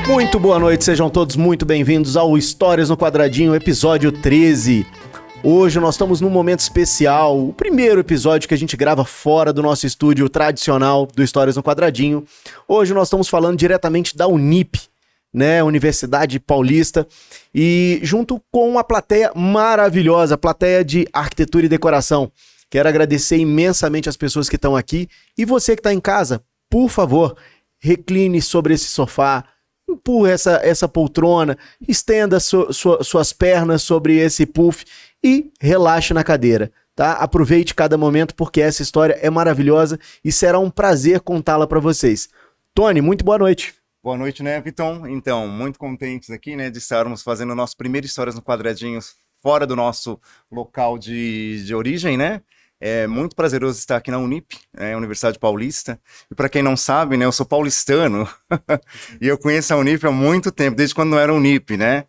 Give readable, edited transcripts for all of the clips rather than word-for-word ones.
Muito boa noite, sejam todos muito bem-vindos ao Histórias no Quadradinho, episódio 13. Hoje nós estamos num momento especial, o primeiro episódio que a gente grava fora do nosso estúdio tradicional do Histórias no Quadradinho. Hoje nós estamos falando diretamente da Unip, né, Universidade Paulista, e junto com uma plateia maravilhosa, plateia de arquitetura e decoração. Quero agradecer imensamente as pessoas que estão aqui e você que está em casa, por favor, recline sobre esse sofá, empurre essa poltrona, estenda suas pernas sobre esse puff e relaxe na cadeira, tá? Aproveite cada momento porque essa história é maravilhosa e será um prazer contá-la para vocês. Tony, muito boa noite. Boa noite, né, Vitão? Então, muito contentes aqui, né, de estarmos fazendo o nosso primeiro Histórias no Quadradinho fora do nosso local de origem, né? É muito prazeroso estar aqui na Unip, Universidade Paulista. E para quem não sabe, né, eu sou paulistano e eu conheço a Unip há muito tempo, desde quando não era Unip, né?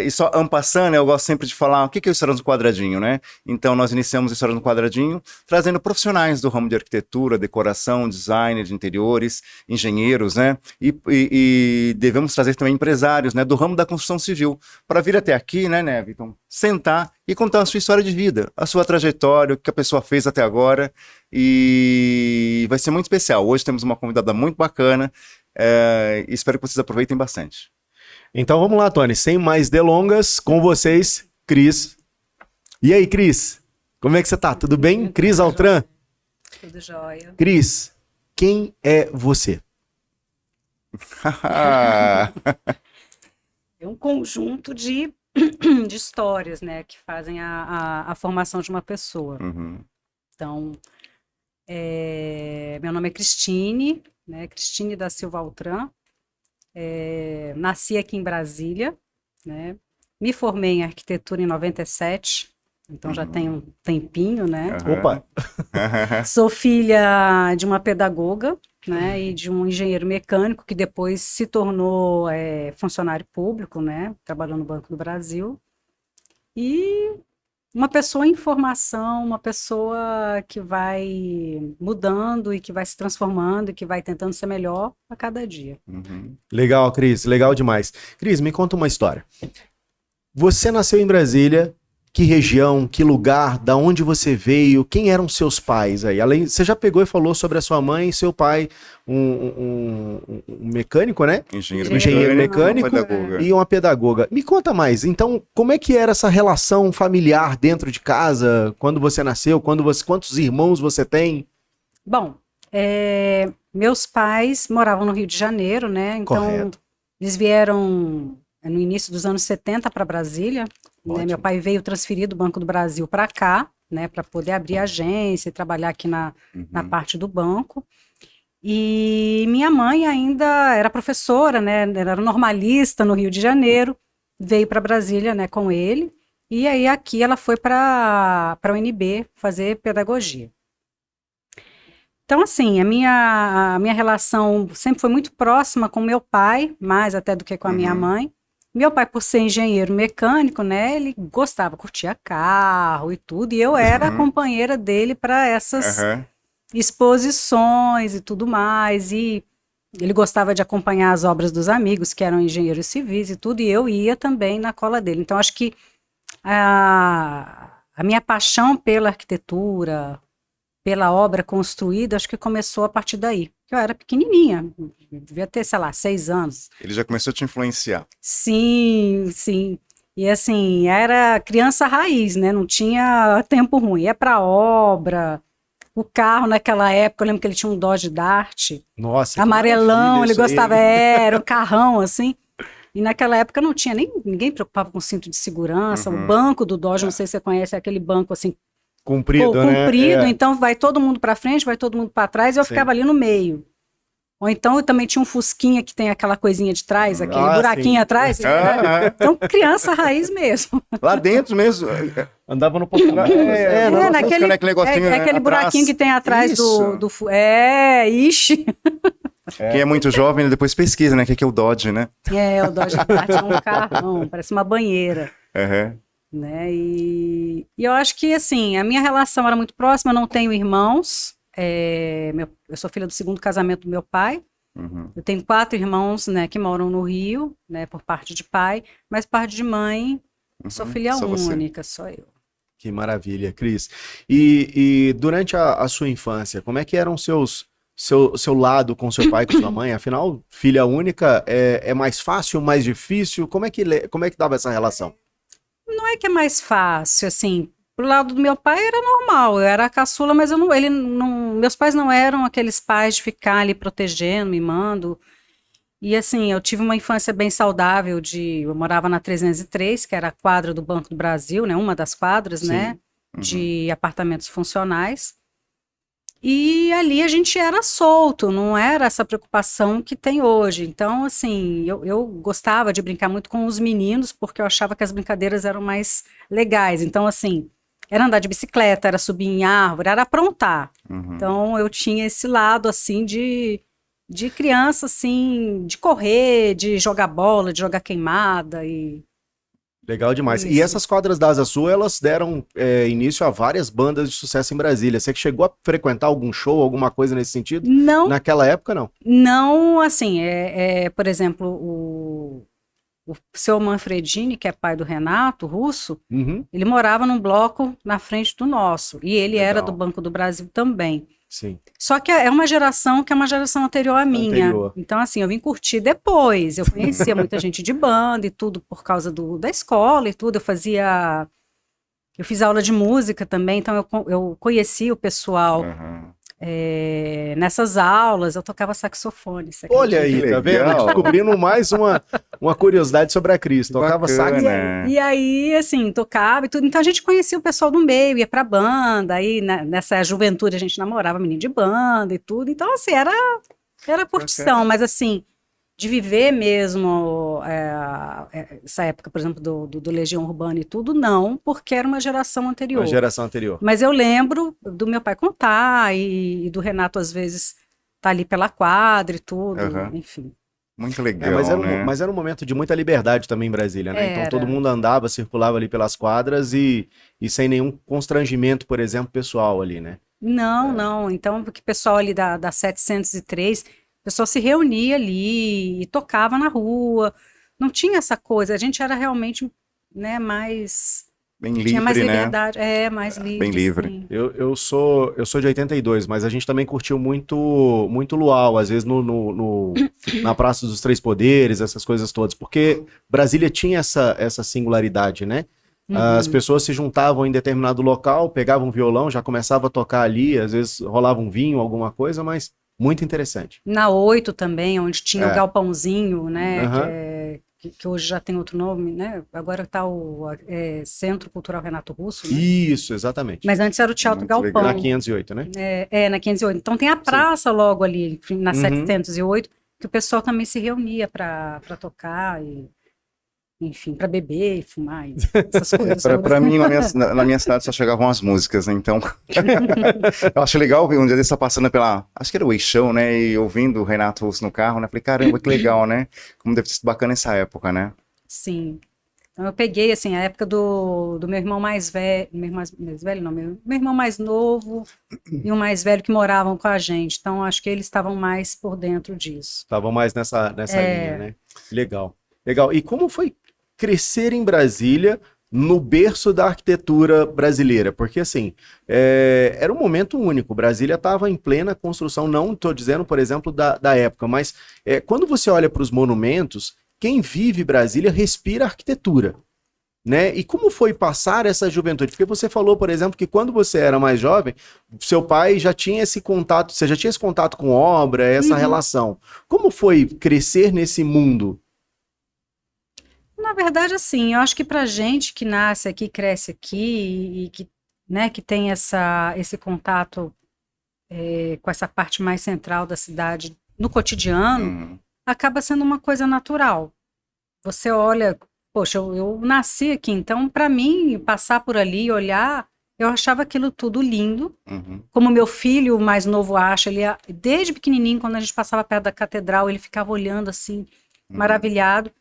E só en passant, né, eu gosto sempre de falar o que é o Histórias no Quadradinho, né? Então nós iniciamos o Histórias no Quadradinho trazendo profissionais do ramo de arquitetura, decoração, design de interiores, engenheiros, né? E devemos trazer também empresários, né, do ramo da construção civil para vir até aqui, né, Vitor? Sentar e contar a sua história de vida, a sua trajetória, o que a pessoa fez até agora, e vai ser muito especial. Hoje temos uma convidada muito bacana, e espero que vocês aproveitem bastante. Então vamos lá, Tony, sem mais delongas, com vocês, Cris. E aí, Cris? Como é que você tá? Tudo bem? Cris Altran? Tudo jóia. Cris, quem é você? É um conjunto de histórias, né, que fazem a formação de uma pessoa. Uhum. Então, meu nome é Cristine, né, Cristine da Silva Altran. Nasci aqui em Brasília, né, me formei em arquitetura em 97, então já tem um tempinho, né? Uhum. Opa! Sou filha de uma pedagoga, né, e de um engenheiro mecânico que depois se tornou funcionário público, né, trabalhou no Banco do Brasil. E uma pessoa em formação, uma pessoa que vai mudando e que vai se transformando e que vai tentando ser melhor a cada dia. Uhum. Legal, Cris, legal demais. Cris, me conta uma história. Você nasceu em Brasília, que região, que lugar, da onde você veio, quem eram seus pais aí? Além, você já pegou e falou sobre a sua mãe e seu pai, um mecânico, né? Engenheiro mecânico e uma pedagoga. Me conta mais, então, como é que era essa relação familiar dentro de casa, quando você nasceu, quantos irmãos você tem? Bom, meus pais moravam no Rio de Janeiro, né? Então, correto. Eles vieram no início dos anos 70 para Brasília. Né? Meu pai veio transferido do Banco do Brasil para cá, né, para poder abrir agência e trabalhar aqui na parte do banco. E minha mãe ainda era professora, né, era normalista no Rio de Janeiro, veio para Brasília, né, com ele, e aí aqui ela foi para a UNB fazer pedagogia. Então, assim, a minha relação sempre foi muito próxima com meu pai, mais até do que com a minha mãe. Meu pai, por ser engenheiro mecânico, né, ele gostava, curtia carro e tudo, e eu era a companheira dele para essas exposições e tudo mais, e ele gostava de acompanhar as obras dos amigos, que eram engenheiros civis e tudo, e eu ia também na cola dele. Então, acho que a minha paixão pela arquitetura, pela obra construída, acho que começou a partir daí. Eu era pequenininha, devia ter, sei lá, 6 anos. Ele já começou a te influenciar. Sim, sim. E assim, era criança raiz, né? Não tinha tempo ruim. Ia pra obra. O carro naquela época, eu lembro que ele tinha um Dodge Dart. Nossa, amarelão, ele gostava, era um carrão, assim. E naquela época não tinha ninguém preocupava com cinto de segurança. O banco do Dodge, não sei se você conhece, é aquele banco assim, comprido, né? Então vai todo mundo para frente, vai todo mundo para trás, e eu ficava ali no meio. Ou então eu também tinha um Fusquinha que tem aquela coisinha de trás, aquele buraquinho atrás. Então, criança raiz mesmo. Lá dentro mesmo. Andava no Portugal. Aquele buraquinho que tem atrás do ixi. Quem é muito jovem, depois pesquisa, né? O que é o Dodge, né? O Dodge Dart é um carrão, parece uma banheira. Né? E eu acho que, assim, a minha relação era muito próxima, eu não tenho irmãos, eu sou filha do segundo casamento do meu pai, Uhum. Eu tenho 4 irmãos, né, que moram no Rio, né, por parte de pai, mas parte de mãe, sou filha Só você. única, só eu. Que maravilha, Cris. E durante a sua infância, como é que eram seu lado com seu pai e com sua mãe? Afinal, filha única é mais fácil, mais difícil? Como é que dava essa relação? Não é que é mais fácil, assim, pro lado do meu pai era normal, eu era a caçula, mas meus pais não eram aqueles pais de ficar ali protegendo, mimando. E assim, eu tive uma infância bem saudável eu morava na 303, que era a quadra do Banco do Brasil, né, uma das quadras, Sim. né, Uhum. de apartamentos funcionais. E ali a gente era solto, não era essa preocupação que tem hoje. Então, assim, eu gostava de brincar muito com os meninos, porque eu achava que as brincadeiras eram mais legais. Então, assim, era andar de bicicleta, era subir em árvore, era aprontar. Uhum. Então, eu tinha esse lado, assim, de criança, assim, de correr, de jogar bola, de jogar queimada e... Legal demais. E Isso. essas quadras da Asa Sul, elas deram início a várias bandas de sucesso em Brasília. Você que chegou a frequentar algum show, alguma coisa nesse sentido? Não, Naquela época, não. não, assim, por exemplo, o seu Manfredini, que é pai do Renato Russo, Uhum. ele morava num bloco na frente do nosso. E ele era Legal. do Banco do Brasil também. Sim. Só que é uma geração que é uma geração anterior à minha. Anterior. Então, assim, eu vim curtir depois. Eu conhecia muita gente de banda e tudo por causa da escola e tudo. Eu fiz aula de música também, então eu conheci o pessoal Uhum. nessas aulas. Eu tocava saxofone. você Olha acredita? aí, tá vendo? Legal. Descobrindo mais uma curiosidade sobre a Cris. Tocava Bacana. sax. E aí, assim, tocava e tudo. Então a gente conhecia o pessoal do meio, ia pra banda, aí nessa juventude a gente namorava menino de banda e tudo. Então, assim, era curtição, mas assim, de viver mesmo essa época, por exemplo, do Legião Urbana e tudo, não, porque era uma geração anterior. Uma geração anterior. Mas eu lembro do meu pai contar e do Renato, às vezes, tá ali pela quadra e tudo, Aham. enfim. Muito legal, né? Mas era um momento de muita liberdade também em Brasília, né? Então Era. todo mundo andava, circulava ali pelas quadras e sem nenhum constrangimento, por exemplo, pessoal ali, né? Não. Então, porque o pessoal ali da 703, o pessoal se reunia ali e tocava na rua. Não tinha essa coisa. A gente era realmente, né, mais... Bem Tinha mais livre, né? liberdade. Mais livre. Bem livre. sim. Eu sou de 82, mas a gente também curtiu muito luau, às vezes na Praça dos Três Poderes, essas coisas todas, porque Brasília tinha essa singularidade, né? As pessoas se juntavam em determinado local, pegavam um violão, já começava a tocar ali, às vezes rolava um vinho, alguma coisa, mas muito interessante. Na 8 também, onde tinha o É. galpãozinho, né, Aham. que hoje já tem outro nome, né? Agora está o Centro Cultural Renato Russo, né? Isso, exatamente. Mas antes era o Teatro Muito Galpão. Na 508, né? Na 508. Então tem a praça logo ali, na Uhum. 708, que o pessoal também se reunia para tocar e, enfim, para beber e fumar e essas coisas. Pra mim, na minha cidade só chegavam as músicas, né? Então eu acho legal ver um dia desse tá passando acho que era o Eixão, né? E ouvindo o Renato Russo no carro, né? Falei, caramba, que legal, né? Como deve ter sido bacana essa época, né? Sim. Então eu peguei, assim, a época do meu irmão mais velho, meu irmão mais novo e o mais velho que moravam com a gente. Então acho que eles estavam mais por dentro disso. Estavam mais nessa linha, né? Legal. E como foi crescer em Brasília no berço da arquitetura brasileira? Porque, assim, era um momento único. Brasília estava em plena construção, não estou dizendo, por exemplo, da época, mas quando você olha para os monumentos, quem vive Brasília respira arquitetura, né? E como foi passar essa juventude? Porque você falou, por exemplo, que quando você era mais jovem, seu pai já tinha esse contato, você já tinha esse contato com obra, essa relação. Como foi crescer nesse mundo? Na verdade, assim, eu acho que pra gente que nasce aqui, cresce aqui e que, né, que tem esse contato com essa parte mais central da cidade no cotidiano, Uhum. acaba sendo uma coisa natural. Você olha, poxa, eu nasci aqui, então para mim passar por ali, olhar, eu achava aquilo tudo lindo. Uhum. Como meu filho mais novo acha, desde pequenininho, quando a gente passava perto da catedral, ele ficava olhando assim, maravilhado,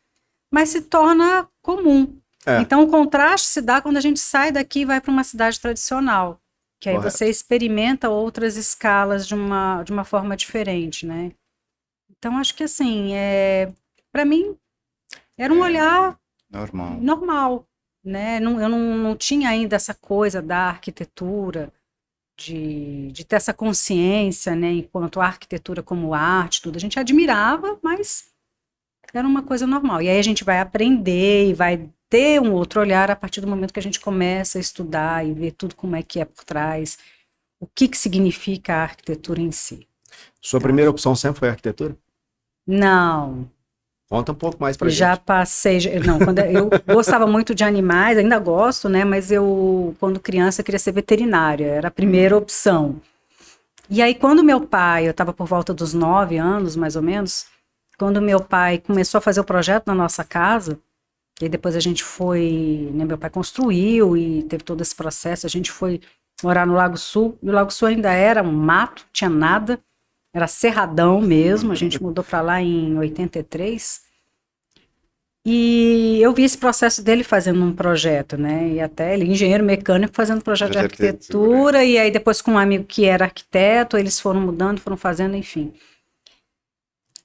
mas se torna comum. Então o contraste se dá quando a gente sai daqui e vai para uma cidade tradicional, que aí Correto. você experimenta outras escalas de uma forma diferente, né? Então, acho que assim, para mim, era um olhar normal, né? Eu não tinha ainda essa coisa da arquitetura, de ter essa consciência, né? Enquanto a arquitetura como arte, tudo. A gente admirava, mas era uma coisa normal. E aí a gente vai aprender e vai ter um outro olhar a partir do momento que a gente começa a estudar e ver tudo como é que é por trás, o que significa a arquitetura em si. Sua primeira opção sempre foi arquitetura? Não. Conta um pouco mais pra gente. Já passei, não, quando eu gostava muito de animais, ainda gosto, né, mas eu, quando criança, queria ser veterinária, era a primeira opção. E aí, quando meu pai, eu estava por volta dos 9 anos, mais ou menos, quando meu pai começou a fazer o projeto na nossa casa, e depois a gente foi, né, meu pai construiu e teve todo esse processo, a gente foi morar no Lago Sul, e o Lago Sul ainda era um mato, tinha nada, era cerradão mesmo, a gente mudou para lá em 83. E eu vi esse processo dele fazendo um projeto, né? E até ele, engenheiro mecânico, fazendo projeto de arquitetura, e aí depois com um amigo que era arquiteto, eles foram mudando, foram fazendo, enfim.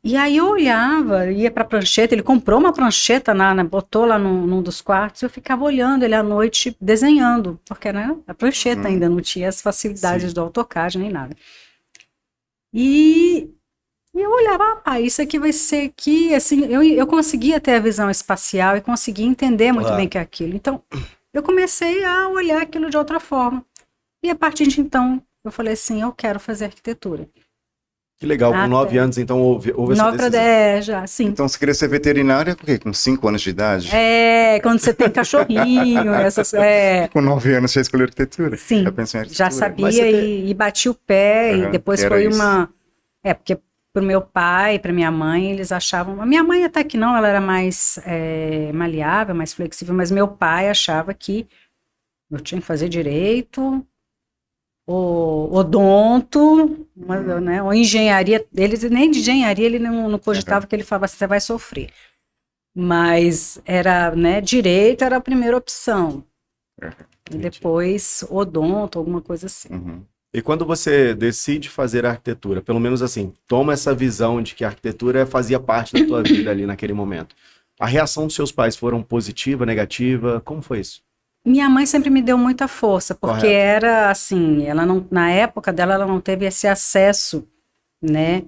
E aí eu olhava, ia para a prancheta, ele comprou uma prancheta, botou lá num dos quartos, eu ficava olhando ele à noite desenhando, porque né, a prancheta ainda não tinha as facilidades do AutoCAD nem nada. E eu olhava, isso aqui vai ser aqui, assim, eu conseguia ter a visão espacial e conseguia entender muito bem que é aquilo. Então, eu comecei a olhar aquilo de outra forma. E a partir de então, eu falei assim, eu quero fazer arquitetura. Que legal, com 9 anos, então, houve essa decisão. Já, sim. Então, você queria ser veterinária por quê? Com 5 anos de idade? Quando você tem cachorrinho, Com 9 anos você escolheu arquitetura? Sim, já sabia e bati o pé, e depois foi uma... porque pro meu pai, para minha mãe, eles achavam... A minha mãe até que não, ela era mais maleável, mais flexível, mas meu pai achava que eu tinha que fazer direito... odonto, né, ou engenharia, nem de engenharia ele não cogitava, que ele falava assim, você vai sofrer. Mas era, né, direito era a primeira opção. E depois odonto, alguma coisa assim. E quando você decide fazer arquitetura, pelo menos assim, toma essa visão de que a arquitetura fazia parte da tua vida ali naquele momento. A reação dos seus pais foram positiva, negativa? Como foi isso? Minha mãe sempre me deu muita força, porque era assim, ela não, na época dela, ela não teve esse acesso, né,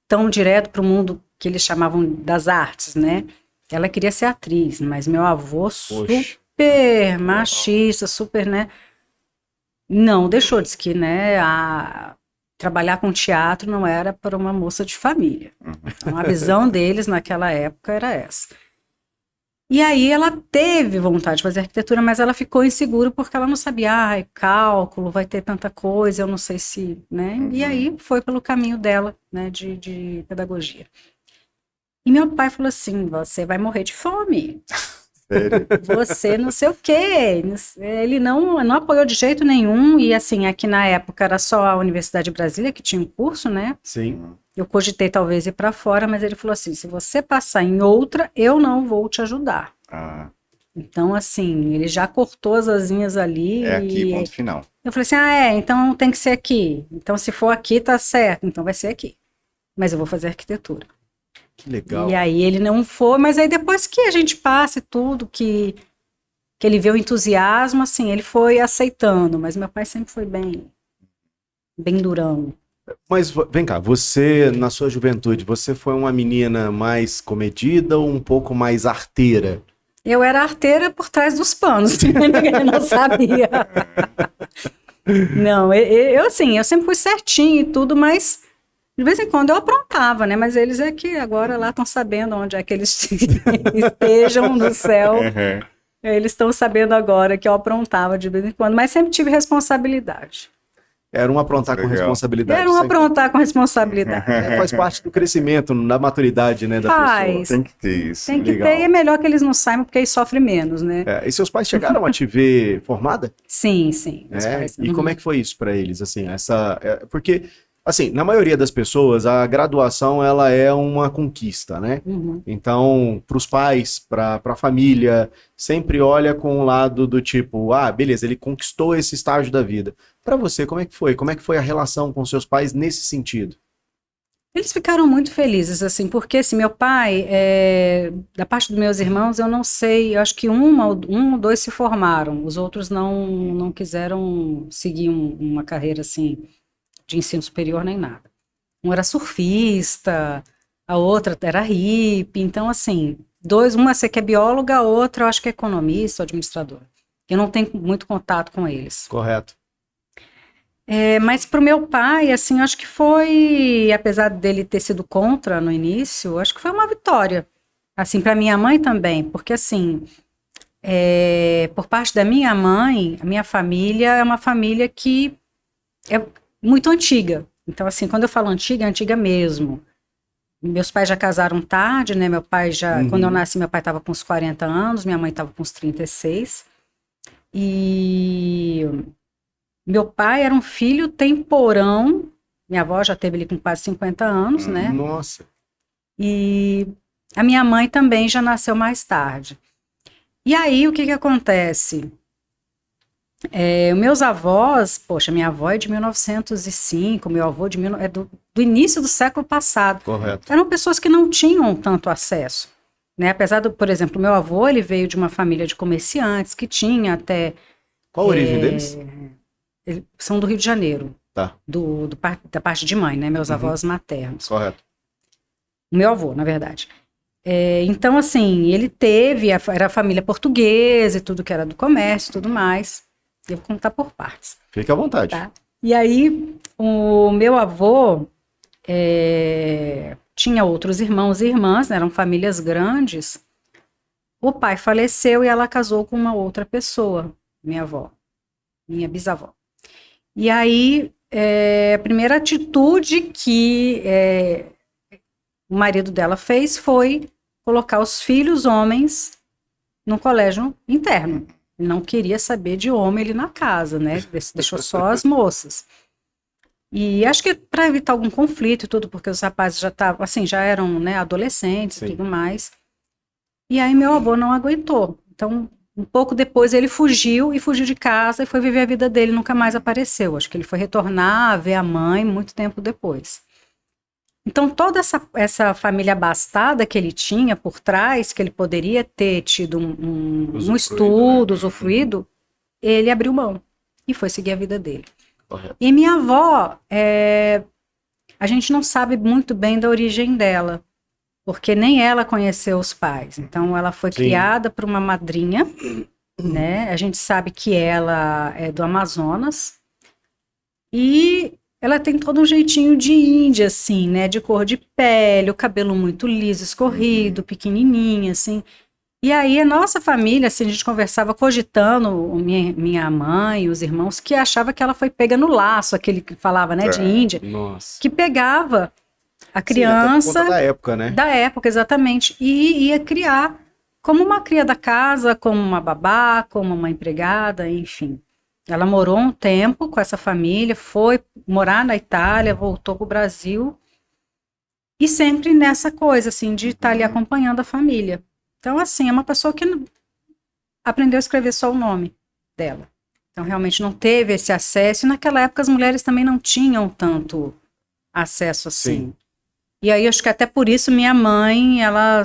tão direto para o mundo que eles chamavam das artes, né? Ela queria ser atriz, mas meu avô super machista, super, né? Não deixou, disse que, né, trabalhar com teatro não era para uma moça de família. Então, a visão deles naquela época era essa. E aí ela teve vontade de fazer arquitetura, mas ela ficou insegura porque ela não sabia, cálculo, vai ter tanta coisa, eu não sei se, né? E aí foi pelo caminho dela, né, de pedagogia. E meu pai falou assim, você vai morrer de fome. Sério? Você não sei o quê. Ele não apoiou de jeito nenhum, e assim, aqui na época era só a Universidade de Brasília que tinha um curso, né? Sim. Eu cogitei talvez ir para fora, mas ele falou assim, se você passar em outra, eu não vou te ajudar. Então, assim, ele já cortou as asinhas ali. Aqui, ponto final. Eu falei assim, então tem que ser aqui. Então, se for aqui, tá certo. Então vai ser aqui. Mas eu vou fazer arquitetura. Que legal. E aí ele não foi, mas aí depois que a gente passa e tudo, que ele vê o entusiasmo, assim, ele foi aceitando. Mas meu pai sempre foi bem durão. Mas vem cá, você, na sua juventude, você foi uma menina mais comedida ou um pouco mais arteira? Eu era arteira por trás dos panos, ninguém não sabia. Não, eu assim, eu sempre fui certinho e tudo, mas de vez em quando eu aprontava, né? Mas eles é que agora lá estão sabendo onde é que eles estejam no céu. Eles estão sabendo agora que eu aprontava de vez em quando, mas sempre tive responsabilidade. Era um aprontar com responsabilidade. Era um aprontar com responsabilidade. Faz parte do crescimento, da maturidade, né, da pessoa. Tem que ter isso. Tem que ter, e é melhor que eles não saibam, porque aí sofrem menos, né? E seus pais chegaram a te ver formada? Sim. E como é que foi isso para eles? Assim, porque, assim, na maioria das pessoas, a graduação, ela é uma conquista, né? Então, para os pais, para a família, sempre olha com o lado do tipo, beleza, ele conquistou esse estágio da vida. Para você, como é que foi? Como é que foi a relação com seus pais nesse sentido? Eles ficaram muito felizes, assim, porque assim, meu pai, da parte dos meus irmãos, eu não sei, eu acho que um ou dois se formaram, os outros não quiseram seguir uma carreira, assim, de ensino superior nem nada. Um era surfista, a outra era hippie, então, assim, uma você que é bióloga, a outra eu acho que é economista ou administradora. Eu não tenho muito contato com eles. Correto. Mas para o meu pai, assim, acho que foi, apesar dele ter sido contra no início, acho que foi uma vitória. Assim, para minha mãe também, porque assim, por parte da minha mãe, a minha família é uma família que é muito antiga. Então, assim, quando eu falo antiga, é antiga mesmo. Meus pais já casaram tarde, né? Meu pai já, quando eu nasci, meu pai estava com uns 40 anos, minha mãe estava com uns 36. E meu pai era um filho temporão. Minha avó já teve ele com quase 50 anos, né? Nossa. E a minha mãe também já nasceu mais tarde. E aí, o que acontece? Meus avós, poxa, minha avó é de 1905, meu avô é do início do século passado. Correto. Eram pessoas que não tinham tanto acesso, né? Apesar por exemplo, meu avô, ele veio de uma família de comerciantes que tinha até... Qual a origem deles? Eles são do Rio de Janeiro. Tá. Da parte de mãe, né? Meus avós maternos. Correto. Meu avô, na verdade. Então, assim, ele era família portuguesa e tudo que era do comércio e tudo mais. Eu vou contar por partes. Fique à vontade. Tá? E aí, o meu avô tinha outros irmãos e irmãs, né? Eram famílias grandes. O pai faleceu e ela casou com uma outra pessoa, minha avó, minha bisavó. E aí, a primeira atitude que o marido dela fez foi colocar os filhos homens no colégio interno. Ele não queria saber de homem ali na casa, né? Deixou só as moças. E acho que para evitar algum conflito e tudo, porque os rapazes já estavam, assim, já eram, né, adolescentes e tudo mais. E aí meu avô não aguentou. Então, um pouco depois ele fugiu de casa e foi viver a vida dele, nunca mais apareceu. Acho que ele foi retornar a ver a mãe muito tempo depois. Então, toda essa família abastada que ele tinha por trás, que ele poderia ter tido um estudo, usufruído, ele abriu mão e foi seguir a vida dele. Correto. E minha avó, a gente não sabe muito bem da origem dela, porque nem ela conheceu os pais. Então, ela foi criada por uma madrinha, né? A gente sabe que ela é do Amazonas e ela tem todo um jeitinho de índia, assim, né? De cor de pele, o cabelo muito liso, escorrido, pequenininha, assim. E aí a nossa família, assim, a gente conversava cogitando, minha mãe, os irmãos, que achava que ela foi pega no laço, aquele que falava, né, de Índia. Nossa. Que pegava a criança... Sim, até por conta da época, né? Da época, exatamente. E ia criar como uma cria da casa, como uma babá, como uma empregada, enfim. Ela morou um tempo com essa família, foi morar na Itália, voltou para o Brasil e sempre nessa coisa, assim, de estar ali acompanhando a família. Então, assim, é uma pessoa que aprendeu a escrever só o nome dela. Então, realmente não teve esse acesso. E naquela época as mulheres também não tinham tanto acesso assim. Sim. E aí, acho que até por isso minha mãe, ela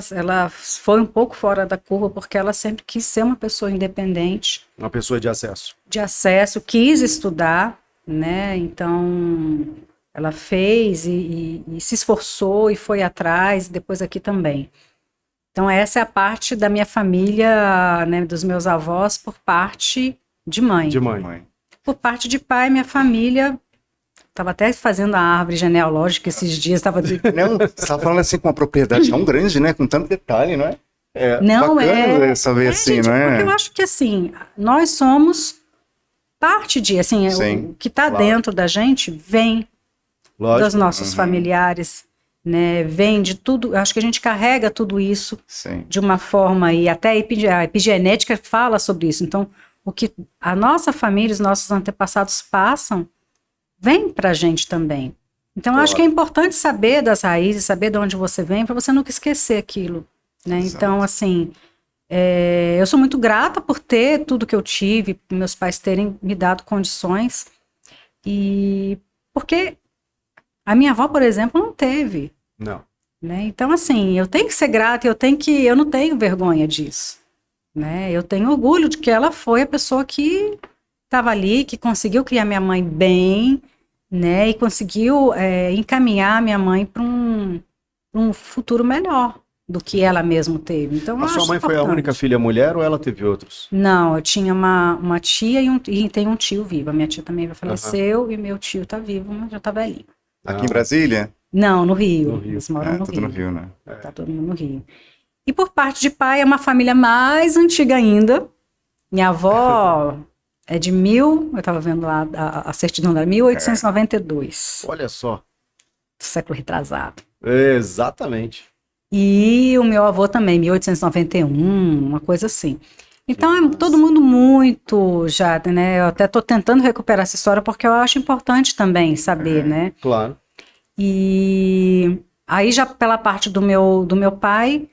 foi um pouco fora da curva, porque ela sempre quis ser uma pessoa independente. Uma pessoa de acesso. De acesso, quis estudar, né? Então, ela fez e se esforçou e foi atrás, e depois aqui também. Então, essa é a parte da minha família, né, dos meus avós, por parte de mãe. De mãe. Por parte de pai, minha família... Estava até fazendo a árvore genealógica esses dias. Não, você estava falando assim com uma propriedade tão grande, né? Com tanto detalhe, não é? Não, bacana saber assim, gente, não é? porque eu acho que assim, nós somos parte de, assim, Sim, o que está claro. dentro da gente vem dos nossos familiares, né? Vem de tudo. Eu acho que a gente carrega tudo isso de uma forma, e até a epigenética fala sobre isso. Então, o que a nossa família, os nossos antepassados passam, vem pra gente também. Então, eu acho que é importante saber das raízes, saber de onde você vem, para você nunca esquecer aquilo, né? Então, assim, eu sou muito grata por ter tudo que eu tive, meus pais terem me dado condições, e porque A minha avó, por exemplo, não teve, Não. né? Então, assim, eu tenho que ser grata, eu não tenho vergonha disso, né? Eu tenho orgulho de que ela foi a pessoa que estava ali, que conseguiu criar minha mãe bem, né? E conseguiu encaminhar minha mãe para um futuro melhor do que ela mesma teve. Então, eu A sua acho mãe foi a importante. única filha mulher ou ela teve outros? Não, eu tinha uma tia e tem um tio vivo. A minha tia também faleceu e meu tio tá vivo, mas já tá velhinho. Aqui em Brasília? Não, no Rio. No Rio. Eles moram no Tudo Rio. no Rio, né? Tá todo mundo no Rio. E por parte de pai, é uma família mais antiga ainda. Minha avó é de eu tava vendo lá a certidão dela, 1892, Olha só. do século retrasado. Exatamente. E o meu avô também, 1891, uma coisa assim. Então, Que massa. todo mundo muito já, né? Eu até estou tentando recuperar essa história porque eu acho importante também saber, né? Claro. E aí já pela parte do meu pai,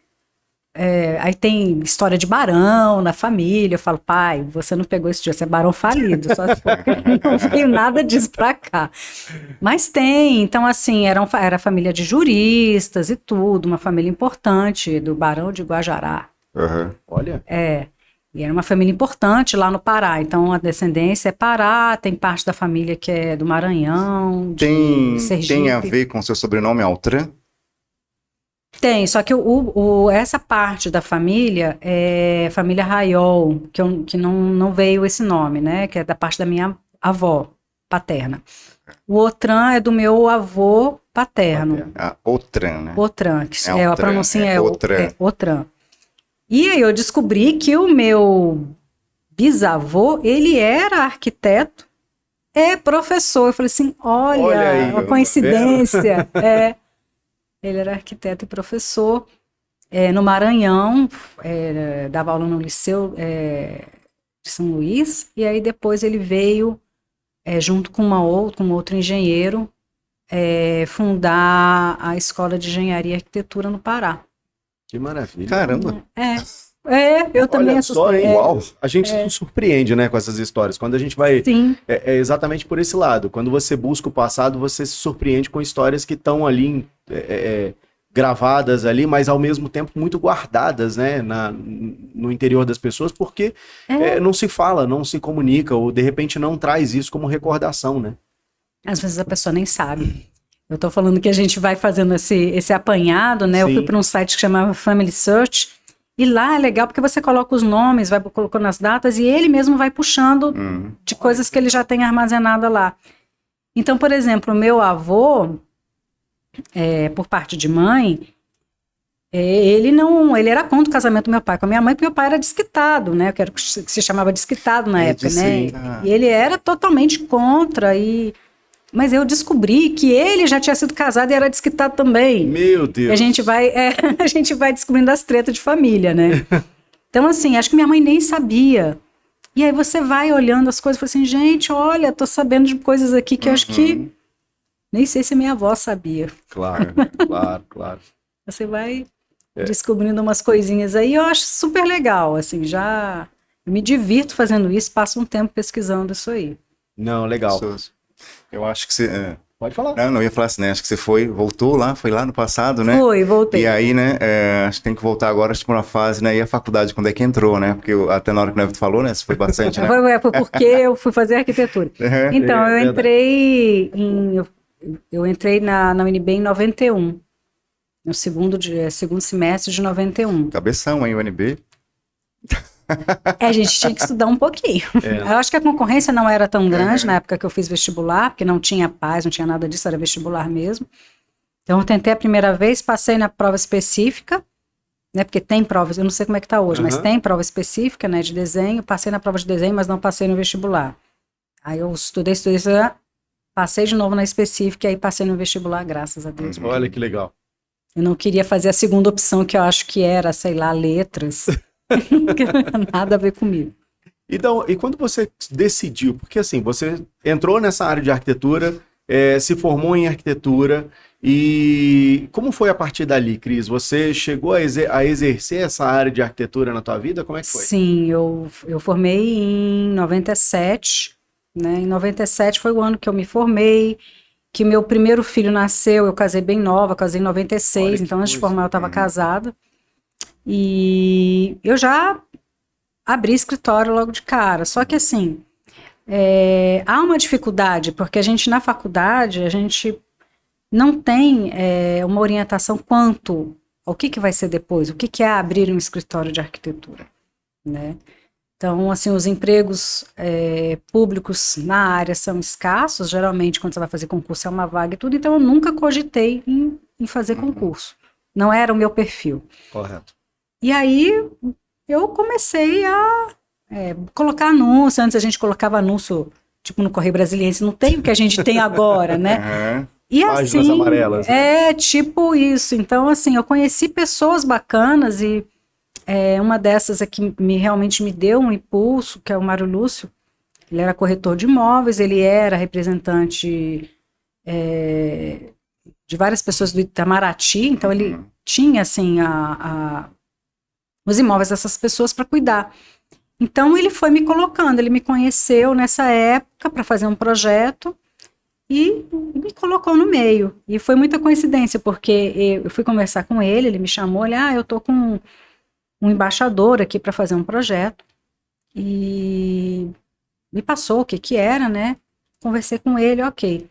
aí tem história de barão na família. Eu falo, pai, você não pegou esse dia, você é barão falido, só se for, porque não veio nada disso pra cá. Mas tem, então assim, era família de juristas e tudo, uma família importante do Barão de Guajará. Aham. Olha. E era uma família importante lá no Pará. Então a descendência é Pará, tem parte da família que é do Maranhão, de Sergipe. Tem a ver com seu sobrenome Altran? Tem, só que essa parte da família é família Raiol, que não veio esse nome, né? Que é da parte da minha avó paterna. O Otran é do meu avô paterno. Outran, né? Otran, que É a Outran, pronúncia é Outran. Otran. E aí eu descobri que o meu bisavô, ele era arquiteto, professor. Eu falei assim, Olha aí, uma tá coincidência. Ele era arquiteto e professor no Maranhão, dava aula no Liceu de São Luís, e aí depois ele veio, junto com um outro engenheiro, fundar a Escola de Engenharia e Arquitetura no Pará. Que maravilha. Caramba. Eu também Olha só, hein? Uau. A gente se surpreende, né, com essas histórias. Quando a gente vai... Sim, É exatamente por esse lado. Quando você busca o passado, você se surpreende com histórias que estão ali gravadas ali, mas ao mesmo tempo muito guardadas, né, no interior das pessoas, porque não se fala, não se comunica, ou de repente não traz isso como recordação, né? às vezes a pessoa nem sabe. Eu estou falando que a gente vai fazendo esse apanhado, né? Eu Sim. fui para um site que chamava Family Search, e lá é legal porque você coloca os nomes, vai colocando as datas, e ele mesmo vai puxando de coisas que ele já tem armazenada lá. Então, por exemplo, o meu avô, por parte de mãe, ele era contra o casamento do meu pai com a minha mãe, porque meu pai era desquitado, né? Que se chamava desquitado na época, né? E ele era totalmente contra, mas eu descobri que ele já tinha sido casado e era desquitado também. Meu Deus. E a gente vai descobrindo as tretas de família, né? Então, assim, acho que minha mãe nem sabia. E aí você vai olhando as coisas e fala assim, gente, olha, tô sabendo de coisas aqui que eu acho que nem sei se minha avó sabia. Claro, claro. Você vai descobrindo umas coisinhas aí, eu acho super legal, assim, eu me divirto fazendo isso, passo um tempo pesquisando isso aí. Não, legal. Eu acho que você... Pode falar. Não, eu ia falar assim, né? Acho que você voltou lá, foi lá no passado, né? Voltei. E aí, né, acho que tem que voltar agora, tipo, na fase, né? E a faculdade, quando é que entrou, né? Porque até na hora que o Neto falou, né? Você foi bastante, né? Foi porque eu fui fazer arquitetura. Então, eu entrei na UNB em 91, no segundo semestre de 91. Cabeção, hein, UNB? A gente tinha que estudar um pouquinho. Eu acho que a concorrência não era tão grande na época que eu fiz vestibular, porque não tinha paz, não tinha nada disso, era vestibular mesmo. Então eu tentei a primeira vez, passei na prova específica, né, porque tem provas, eu não sei como é que tá hoje, mas tem prova específica, né, de desenho, passei na prova de desenho, mas não passei no vestibular. Aí eu estudei, passei de novo na específica e aí passei no vestibular, graças a Deus. Olha que legal. Eu não queria fazer a segunda opção, que eu acho que era, sei lá, letras. Nada a ver comigo. Então, e quando você decidiu, porque assim, você entrou nessa área de arquitetura, se formou em arquitetura, e como foi a partir dali, Cris? Você chegou a exercer essa área de arquitetura na tua vida? Como é que foi? Sim, eu formei em 97, né? Em 97 foi o ano que eu me formei, que meu primeiro filho nasceu, eu casei bem nova, casei em 96, Olha que então antes de coisa. formar eu estava casada. E eu já abri escritório logo de cara. Só que assim, há uma dificuldade, porque a gente na faculdade, a gente não tem uma orientação quanto ao que vai ser depois, o que é abrir um escritório de arquitetura, né? Então, assim, os empregos públicos na área são escassos, geralmente quando você vai fazer concurso é uma vaga e tudo, então eu nunca cogitei em fazer concurso. Não era o meu perfil. Correto. E aí eu comecei a colocar anúncio, antes a gente colocava anúncio, tipo no Correio Brasiliense, não tem o que a gente tem agora, né? Aham. E Páginas assim, amarelas, né? tipo isso. Então, assim, eu conheci pessoas bacanas e uma dessas que realmente me deu um impulso, que é o Mário Lúcio. Ele era corretor de imóveis, ele era representante de várias pessoas do Itamaraty, então ele tinha, assim, os imóveis dessas pessoas para cuidar. Então, ele foi me colocando, ele me conheceu nessa época para fazer um projeto, e me colocou no meio. E foi muita coincidência, porque eu fui conversar com ele, ele me chamou, eu tô com um embaixador aqui para fazer um projeto. E me passou o que era, né? Conversei com ele, ok.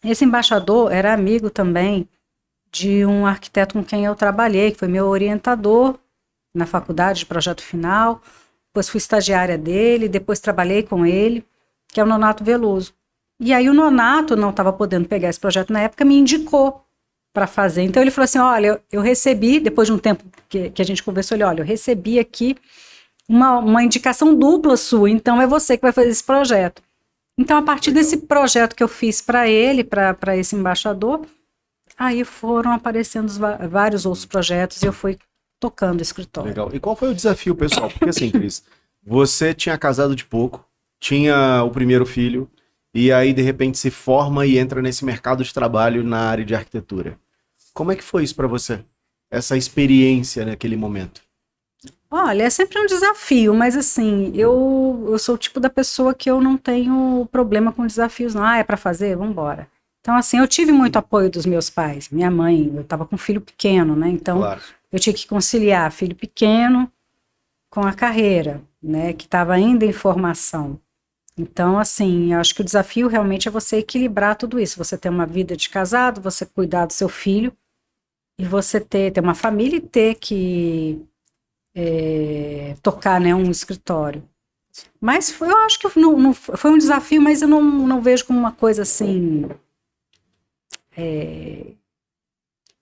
Esse embaixador era amigo também de um arquiteto com quem eu trabalhei, que foi meu orientador na faculdade de projeto final, depois fui estagiária dele, depois trabalhei com ele, que é o Nonato Veloso. E aí o Nonato não estava podendo pegar esse projeto na época, me indicou para fazer. Então ele falou assim, olha, eu recebi, depois de um tempo que a gente conversou, olha, eu recebi aqui uma indicação dupla sua, então é você que vai fazer esse projeto. Então a partir desse projeto que eu fiz para ele, para esse embaixador, aí foram aparecendo vários outros projetos e eu fui tocando o escritório. Legal. E qual foi o desafio, pessoal? Porque assim, Cris, você tinha casado de pouco, tinha o primeiro filho, e aí de repente se forma e entra nesse mercado de trabalho na área de arquitetura. Como é que foi isso para você? Essa experiência naquele momento? Olha, é sempre um desafio, mas assim, eu sou o tipo da pessoa que eu não tenho problema com desafios, não. É para fazer? Vamos embora. Então, assim, eu tive muito apoio dos meus pais. Minha mãe, eu estava com um filho pequeno, né? Então, Claro. eu tinha que conciliar filho pequeno com a carreira, né? Que estava ainda em formação. Então, assim, eu acho que o desafio realmente é você equilibrar tudo isso. Você ter uma vida de casado, você cuidar do seu filho, e você ter uma família e ter que tocar, né, um escritório. Mas eu acho que não foi um desafio, mas eu não vejo como uma coisa assim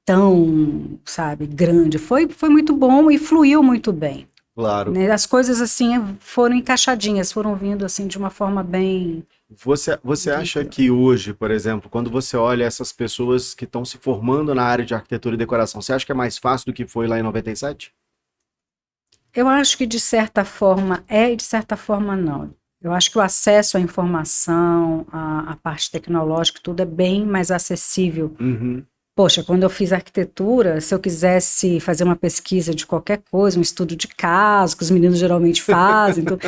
tão, sabe, grande. Foi muito bom e fluiu muito bem. Claro. Né? As coisas assim foram encaixadinhas, foram vindo assim de uma forma bem... Você acha que hoje, por exemplo, quando você olha essas pessoas que estão se formando na área de arquitetura e decoração, você acha que é mais fácil do que foi lá em 97? Eu acho que de certa forma e de certa forma não. Eu acho que o acesso à informação, a parte tecnológica, tudo é bem mais acessível. Uhum. Poxa, quando eu fiz arquitetura, se eu quisesse fazer uma pesquisa de qualquer coisa, um estudo de caso, que os meninos geralmente fazem, então,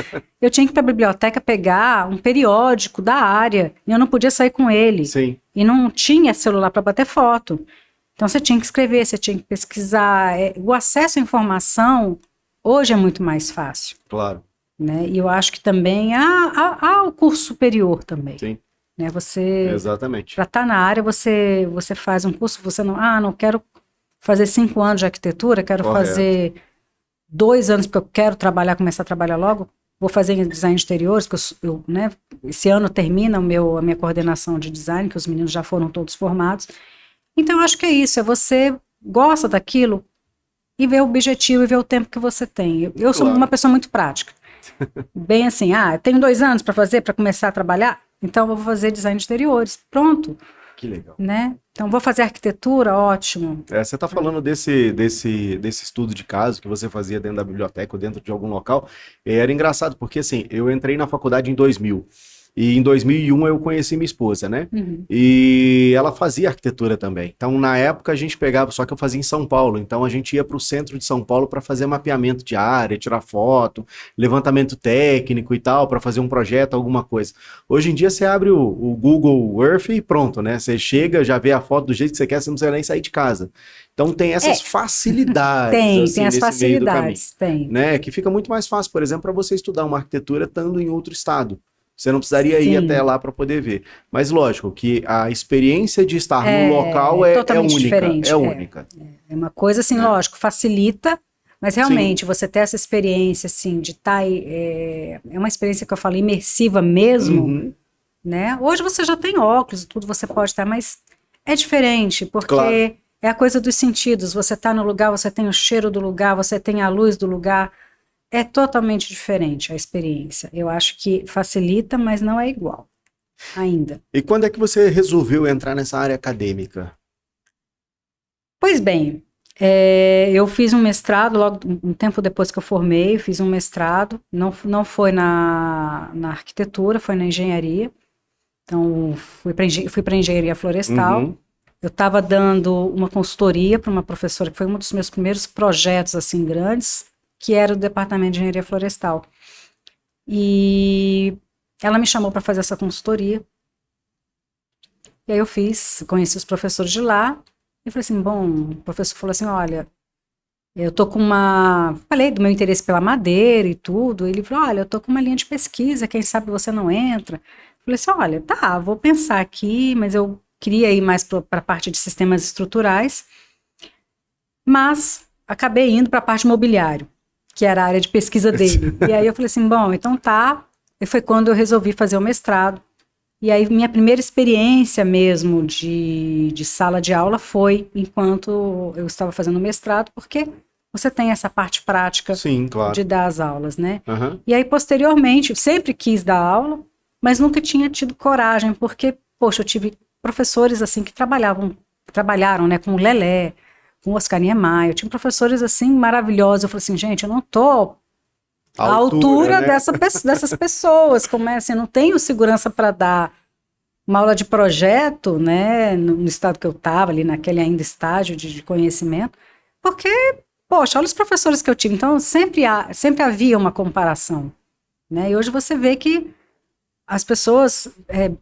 eu tinha que ir para a biblioteca pegar um periódico da área, e eu não podia sair com ele. Sim. E não tinha celular para bater foto. Então você tinha que escrever, você tinha que pesquisar. O acesso à informação hoje é muito mais fácil. Claro. Né? E eu acho que também há o curso superior também. Sim. Né? Você, exatamente. para estar na área, você não curso, você não quero fazer 5 anos de arquitetura, quero Correto. fazer 2 anos porque eu quero começar a trabalhar logo, vou fazer em design de exteriores, porque né, esse ano termina a minha coordenação de design, que os meninos já foram todos formados. Então eu acho que é isso, é você gosta daquilo e ver o objetivo e ver o tempo que você tem. Eu sou uma pessoa muito prática. Bem assim, eu tenho 2 anos para fazer, para começar a trabalhar, então eu vou fazer design de exteriores. Pronto. Que legal. Né? Então vou fazer arquitetura, ótimo. Você está falando desse estudo de caso que você fazia dentro da biblioteca ou dentro de algum local. Era engraçado, porque assim, eu entrei na faculdade em 2000. E em 2001 eu conheci minha esposa, né? Uhum. E ela fazia arquitetura também. Então, na época, a gente pegava, só que eu fazia em São Paulo. Então, a gente ia para o centro de São Paulo para fazer mapeamento de área, tirar foto, levantamento técnico e tal, para fazer um projeto, alguma coisa. Hoje em dia, você abre o Google Earth e pronto, né? Você chega, já vê a foto do jeito que você quer, você não precisa nem sair de casa. Então, tem essas facilidades. Assim, Tem as nesse meio do caminho, facilidades, tem. né? Que fica muito mais fácil, por exemplo, para você estudar uma arquitetura estando em outro estado. Você não precisaria ir Sim. até lá para poder ver. Mas lógico que a experiência de estar no local é totalmente única. diferente. É única. É uma coisa assim, É. lógico, facilita, mas realmente você ter essa experiência assim de estar. É uma experiência que eu falo imersiva mesmo, Uhum. né? Hoje você já tem óculos, tudo você pode estar, mas é diferente, porque Claro. é a coisa dos sentidos. Você está no lugar, você tem o cheiro do lugar, você tem a luz do lugar. É totalmente diferente a experiência. Eu acho que facilita, mas não é igual ainda. E quando é que você resolveu entrar nessa área acadêmica? Pois bem, eu fiz um mestrado, logo um tempo depois que eu formei, fiz um mestrado, não foi na arquitetura, foi na engenharia. Então, fui para engenharia florestal. Uhum. Eu estava dando uma consultoria para uma professora, que foi um dos meus primeiros projetos assim grandes, que era o departamento de engenharia florestal. E ela me chamou para fazer essa consultoria. E aí eu conheci os professores de lá, e falei assim, bom, o professor falou assim, olha, eu tô com falei do meu interesse pela madeira e tudo, ele falou, olha, eu tô com uma linha de pesquisa, quem sabe você não entra. Eu falei assim, olha, tá, vou pensar aqui, mas eu queria ir mais para a parte de sistemas estruturais, mas acabei indo para a parte imobiliário, que era a área de pesquisa dele. E aí eu falei assim, bom, então tá. E foi quando eu resolvi fazer o mestrado. E aí minha primeira experiência mesmo de sala de aula foi enquanto eu estava fazendo o mestrado, porque você tem essa parte prática Sim, claro. de dar as aulas, né? Uhum. E aí posteriormente, sempre quis dar aula, mas nunca tinha tido coragem, porque, poxa, eu tive professores assim que trabalharam, né, com o Lelé, com o Oscar Niemeyer, eu tinha professores assim maravilhosos. Eu falei assim, gente, eu não tô à altura né? dessas pessoas, como é assim, eu não tenho segurança para dar uma aula de projeto, né, no estado que eu estava, ali naquele ainda estágio de conhecimento, porque, poxa, olha os professores que eu tive, então sempre havia uma comparação, né, e hoje você vê que as pessoas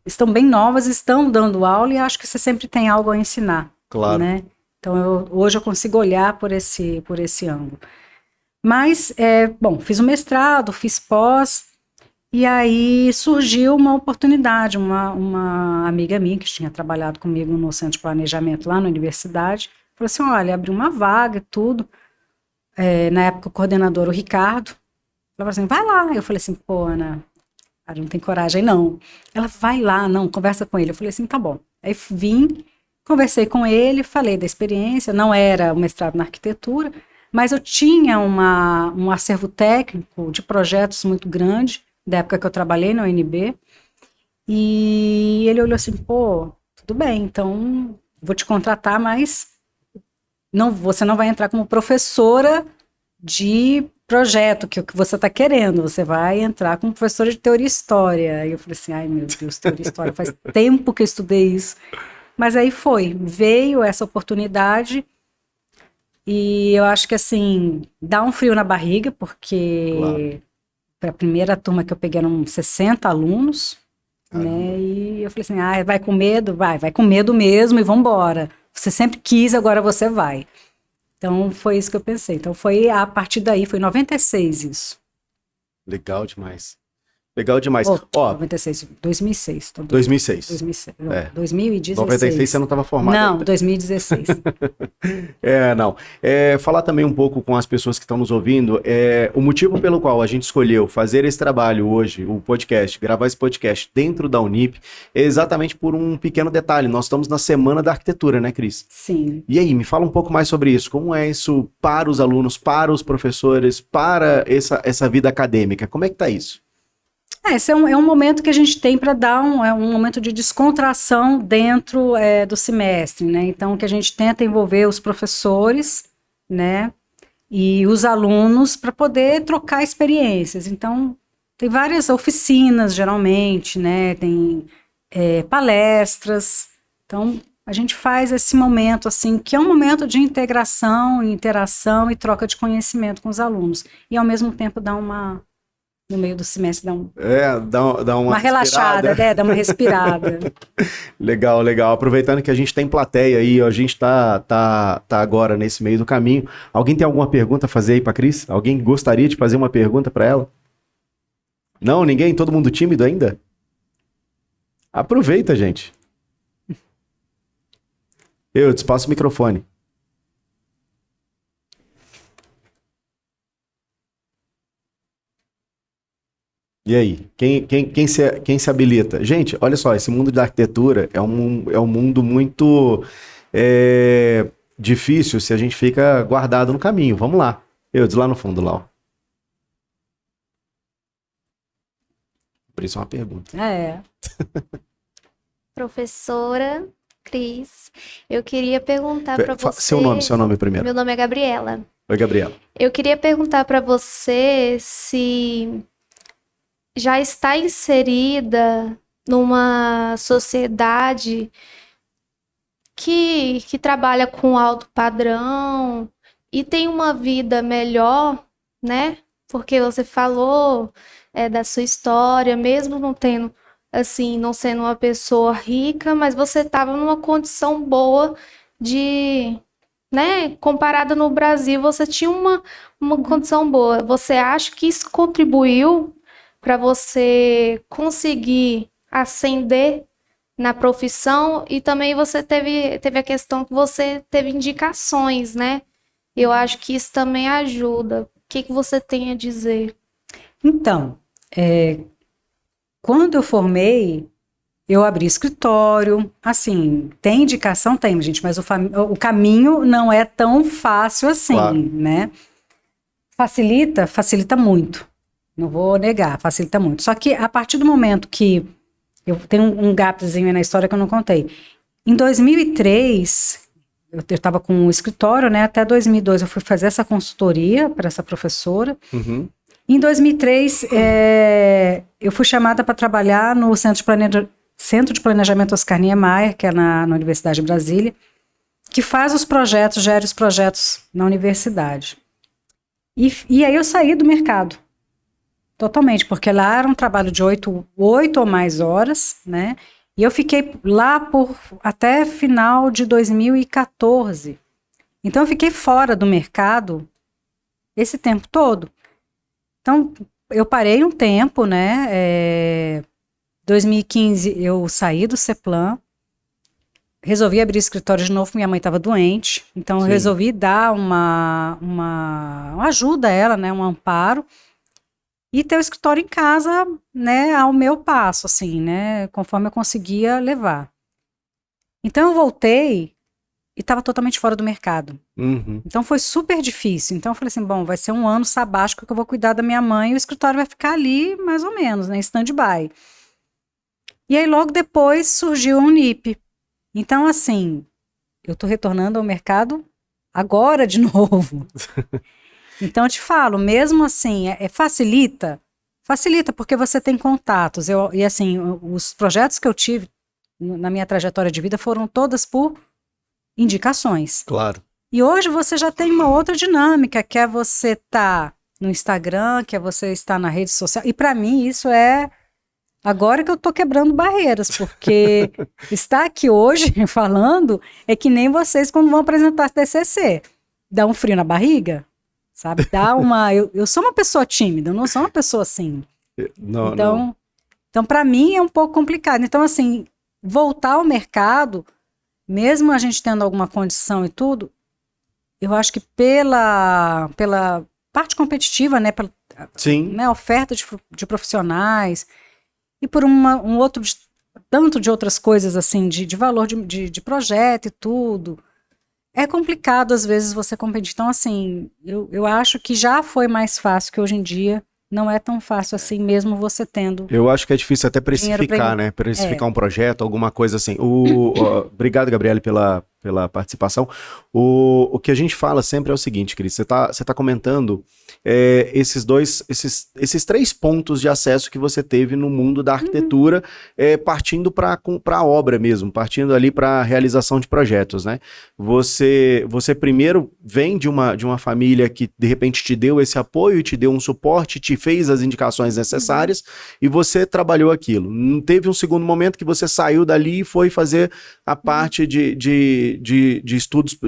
estão bem novas, estão dando aula e acho que você sempre tem algo a ensinar, Claro. né, então hoje eu consigo olhar por esse ângulo. Mas, bom, fiz o mestrado, fiz pós, e aí surgiu uma oportunidade, uma amiga minha que tinha trabalhado comigo no centro de planejamento lá na universidade, falou assim, olha, abriu uma vaga e tudo, na época o coordenador, o Ricardo, falou assim, vai lá. Eu falei assim, pô, Ana, cara, não tem coragem não. Ela, vai lá, não, conversa com ele. Eu falei assim, tá bom. Aí vim, conversei com ele, falei da experiência, não era o mestrado na arquitetura, mas eu tinha um acervo técnico de projetos muito grande, da época que eu trabalhei na UNB, e ele olhou assim, pô, tudo bem, então vou te contratar, mas você não vai entrar como professora de projeto, que é o que você está querendo, você vai entrar como professora de teoria e história. Aí eu falei assim, ai meu Deus, teoria e história, faz tempo que eu estudei isso. Mas aí veio essa oportunidade. E eu acho que, assim, dá um frio na barriga, porque foi a primeira turma que eu peguei, eram 60 alunos, né? E eu falei assim, vai com medo? Vai com medo mesmo e vambora. Você sempre quis, agora você vai. Então, foi isso que eu pensei. Então, foi a partir daí, foi em 96 isso. Legal demais. Legal demais. 96, 2006. 2006. 2006. Não, É. 2016. 96 você não estava formado Não, ainda. 2016. Não. Falar também um pouco com as pessoas que estão nos ouvindo, o motivo pelo qual a gente escolheu fazer esse trabalho hoje, o podcast, gravar esse podcast dentro da Unip, é exatamente por um pequeno detalhe. Nós estamos na Semana da Arquitetura, né, Cris? Sim. E aí, me fala um pouco mais sobre isso. Como é isso para os alunos, para os professores, para essa vida acadêmica? Como é que está isso? Esse é um momento que a gente tem para dar um momento de descontração dentro do semestre, né? Então, que a gente tenta envolver os professores, né? E os alunos para poder trocar experiências. Então, tem várias oficinas, geralmente, né? Tem palestras. Então, a gente faz esse momento, assim, que é um momento de integração, interação e troca de conhecimento com os alunos. E, ao mesmo tempo, no meio do semestre, dá uma relaxada, né? Dá uma respirada. Legal, legal. Aproveitando que a gente tem plateia aí, ó, a gente tá agora nesse meio do caminho. Alguém tem alguma pergunta a fazer aí pra Cris? Alguém gostaria de fazer uma pergunta para ela? Não, ninguém? Todo mundo tímido ainda? Aproveita, gente. Eu te passo o microfone. E aí, quem se habilita? Gente, olha só, esse mundo da arquitetura é um mundo muito difícil se a gente fica guardado no caminho. Vamos lá. Eu, lá no fundo, lá. Ó. Por isso é uma pergunta. Professora Cris, eu queria perguntar para você... Seu nome primeiro. Meu nome é Gabriela. Oi, Gabriela. Eu queria perguntar para você se já está inserida numa sociedade que trabalha com alto padrão e tem uma vida melhor, né? Porque você falou da sua história, mesmo não tendo, assim, não sendo uma pessoa rica, mas você estava numa condição boa de, né? Comparada no Brasil, você tinha uma condição boa. Você acha que isso contribuiu para você conseguir ascender na profissão? E também você teve a questão que você teve indicações, né? Eu acho que isso também ajuda. O que você tem a dizer? Então, quando eu formei, eu abri escritório. Assim, tem indicação? Tem, gente, mas o caminho não é tão fácil assim, claro, né? Facilita muito. Não vou negar, facilita muito. Só que a partir do momento que eu tenho um gapzinho aí na história que eu não contei. Em 2003, eu estava com um escritório, né? Até 2002 eu fui fazer essa consultoria para essa professora. Uhum. Em 2003, eu fui chamada para trabalhar no Centro de Planejamento Oscar Niemeyer, que é na Universidade de Brasília, que faz os projetos, gera os projetos na universidade. E aí eu saí do mercado. Totalmente, porque lá era um trabalho de 8 ou mais horas, né? E eu fiquei lá até final de 2014. Então eu fiquei fora do mercado esse tempo todo. Então eu parei um tempo, né? 2015 eu saí do CEPLAN, resolvi abrir escritório de novo, minha mãe estava doente, então eu resolvi dar uma ajuda a ela, né? Um amparo. E ter o escritório em casa, né, ao meu passo, assim, né, conforme eu conseguia levar. Então eu voltei e estava totalmente fora do mercado. Uhum. Então foi super difícil. Então eu falei assim, bom, vai ser um ano sabático que eu vou cuidar da minha mãe e o escritório vai ficar ali, mais ou menos, né, em stand-by. E aí logo depois surgiu a Unip. Então assim, eu estou retornando ao mercado agora de novo. Então eu te falo, mesmo assim, facilita? Facilita, porque você tem contatos. E assim, os projetos que eu tive na minha trajetória de vida foram todas por indicações. Claro. E hoje você já tem uma outra dinâmica, que é você estar no Instagram, que é você estar na rede social. E para mim isso é agora que eu tô quebrando barreiras, porque estar aqui hoje falando é que nem vocês quando vão apresentar TCC. Dá um frio na barriga? Sabe, dá uma... Eu sou uma pessoa tímida, eu não sou uma pessoa assim. Então para mim é um pouco complicado. Então, assim, voltar ao mercado, mesmo a gente tendo alguma condição e tudo, eu acho que pela parte competitiva, né, pela oferta de profissionais, e por um outro, tanto de outras coisas, assim, de valor de projeto e tudo... É complicado, às vezes, você competir. Então, assim, eu acho que já foi mais fácil, que hoje em dia não é tão fácil assim, mesmo você tendo... Eu acho que é difícil até precificar, né? Precificar um projeto, alguma coisa assim. Obrigado, Gabriele, pela participação. O que a gente fala sempre é o seguinte, Cris, você tá comentando esses 3 pontos de acesso que você teve no mundo da arquitetura, partindo para a obra mesmo, partindo ali para a realização de projetos, né? Você primeiro vem de uma família que de repente te deu esse apoio, te deu um suporte, te fez as indicações necessárias e você trabalhou aquilo. Não teve um segundo momento que você saiu dali e foi fazer a parte de estudos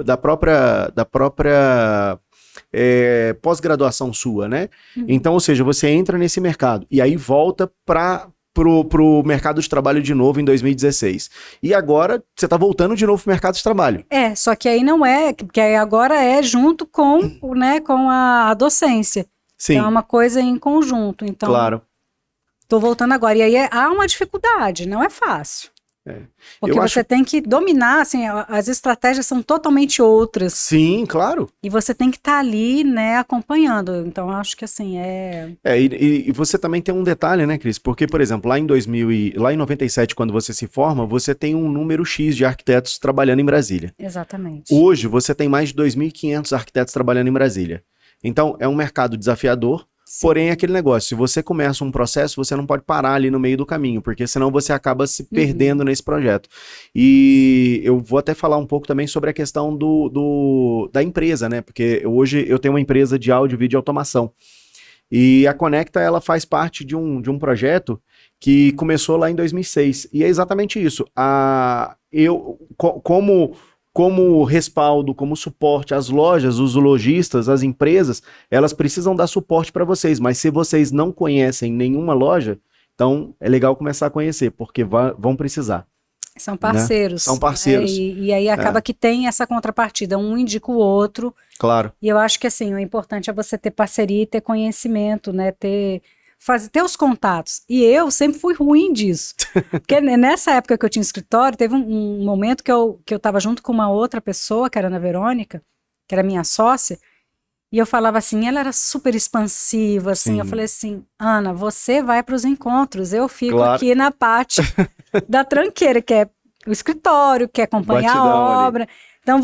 da própria pós-graduação sua, né? Então, ou seja, você entra nesse mercado e aí volta pro mercado de trabalho de novo em 2016. E agora você está voltando de novo pro mercado de trabalho. Só que aí não é, porque aí agora é junto com, né, com a docência. Sim. Então é uma coisa em conjunto. Então, claro. Tô voltando agora. E aí há uma dificuldade, não é fácil. Porque você tem que dominar, assim, as estratégias são totalmente outras. Sim, claro. E você tem que estar ali, né, acompanhando. Então, acho que assim, e você também tem um detalhe, né, Cris? Porque, por exemplo, lá em 97, quando você se forma, você tem um número X de arquitetos trabalhando em Brasília. Exatamente. Hoje, você tem mais de 2.500 arquitetos trabalhando em Brasília. Então, é um mercado desafiador. Sim. Porém, é aquele negócio, se você começa um processo, você não pode parar ali no meio do caminho, porque senão você acaba se perdendo nesse projeto. E eu vou até falar um pouco também sobre a questão da empresa, né? Porque hoje eu tenho uma empresa de áudio, vídeo e automação. E a Conecta, ela faz parte de um projeto que começou lá em 2006. E é exatamente isso. Como respaldo, como suporte, as lojas, os lojistas, as empresas, elas precisam dar suporte para vocês, mas se vocês não conhecem nenhuma loja, então é legal começar a conhecer, porque vão precisar. São parceiros. Né? São parceiros. E aí acaba que tem essa contrapartida, um indica o outro. Claro. E eu acho que assim, o importante é você ter parceria e ter conhecimento, né, ter os contatos. E eu sempre fui ruim disso. Porque nessa época que eu tinha escritório, teve um momento que eu estava junto com uma outra pessoa, que era a Ana Verônica, que era minha sócia, e eu falava assim, ela era super expansiva, assim, eu falei assim, Ana, você vai para os encontros, eu fico aqui na parte da tranqueira, que é o escritório, que é acompanhar a obra. Ali. Então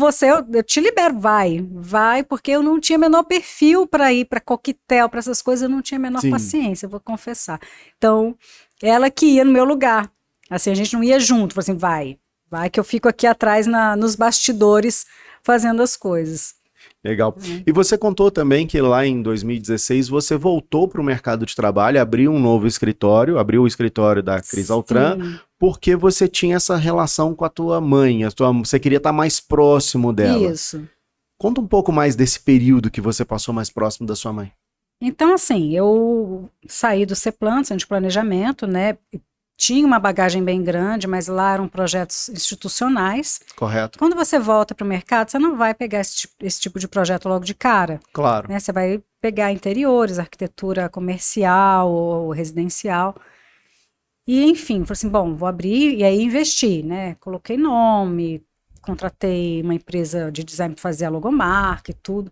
eu te libero, vai, porque eu não tinha menor perfil para ir para coquetel, para essas coisas, eu não tinha menor paciência, eu vou confessar. Então, ela que ia no meu lugar, assim, a gente não ia junto, falou assim, vai que eu fico aqui atrás nos bastidores fazendo as coisas. Legal. E você contou também que lá em 2016 você voltou para o mercado de trabalho, abriu um novo escritório, abriu o escritório da Cris Altran, porque você tinha essa relação com a tua mãe, você queria estar mais próximo dela. Isso. Conta um pouco mais desse período que você passou mais próximo da sua mãe. Então, assim, eu saí do CEPLAN, Centro de Planejamento, né? Tinha uma bagagem bem grande, mas lá eram projetos institucionais. Correto. Quando você volta para o mercado, você não vai pegar esse tipo de projeto logo de cara. Claro. Né? Você vai pegar interiores, arquitetura comercial ou residencial. E, enfim, falei assim, bom, vou abrir e aí investi, né? Coloquei nome, contratei uma empresa de design para fazer a logomarca e tudo.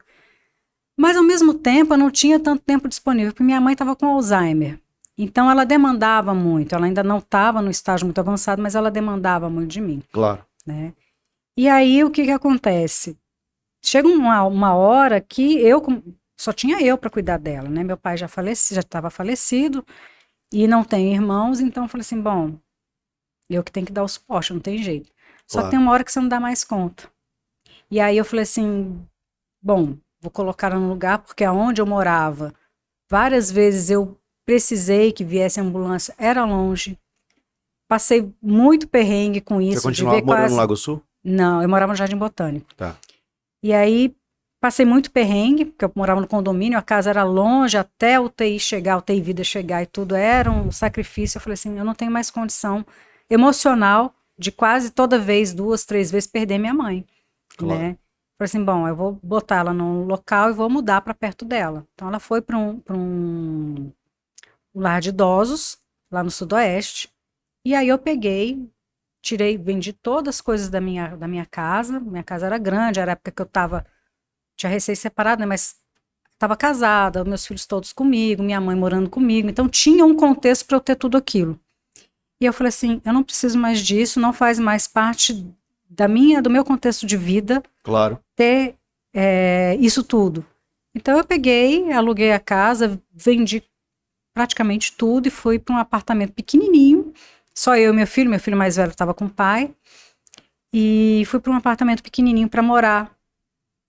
Mas, ao mesmo tempo, eu não tinha tanto tempo disponível, porque minha mãe estava com Alzheimer. Então, ela demandava muito. Ela ainda não estava no estágio muito avançado, mas ela demandava muito de mim. Claro. Né? E aí, o que acontece? Chega uma hora que só tinha eu para cuidar dela, né? Meu pai já estava falecido e não tem irmãos, então eu falei assim, bom, eu que tenho que dar o suporte, não tem jeito. Só que tem uma hora que você não dá mais conta. E aí eu falei assim, bom, vou colocar ela no lugar, porque aonde eu morava, várias vezes eu precisei que viesse a ambulância, era longe. Passei muito perrengue com isso. Você continuava morando no Lago Sul? Não, eu morava no Jardim Botânico. Tá. E aí, passei muito perrengue, porque eu morava no condomínio, a casa era longe, até a UTI chegar, a UTI Vida chegar e tudo, era um sacrifício. Eu falei assim, eu não tenho mais condição emocional de quase toda vez, 2, 3 vezes, perder minha mãe. Claro. Né? Falei assim, bom, eu vou botar ela num local e vou mudar para perto dela. Então, ela foi para um lar de idosos, lá no Sudoeste, e aí eu peguei, vendi todas as coisas da minha casa era grande, era a época que eu tinha recém-separado, né, mas estava casada, meus filhos todos comigo, minha mãe morando comigo, então tinha um contexto para eu ter tudo aquilo. E eu falei assim, eu não preciso mais disso, não faz mais parte do meu contexto de vida, Claro. ter isso tudo. Então eu peguei, aluguei a casa, vendi praticamente tudo e fui para um apartamento pequenininho, só eu e meu filho mais velho estava com o pai, e fui para um apartamento pequenininho para morar,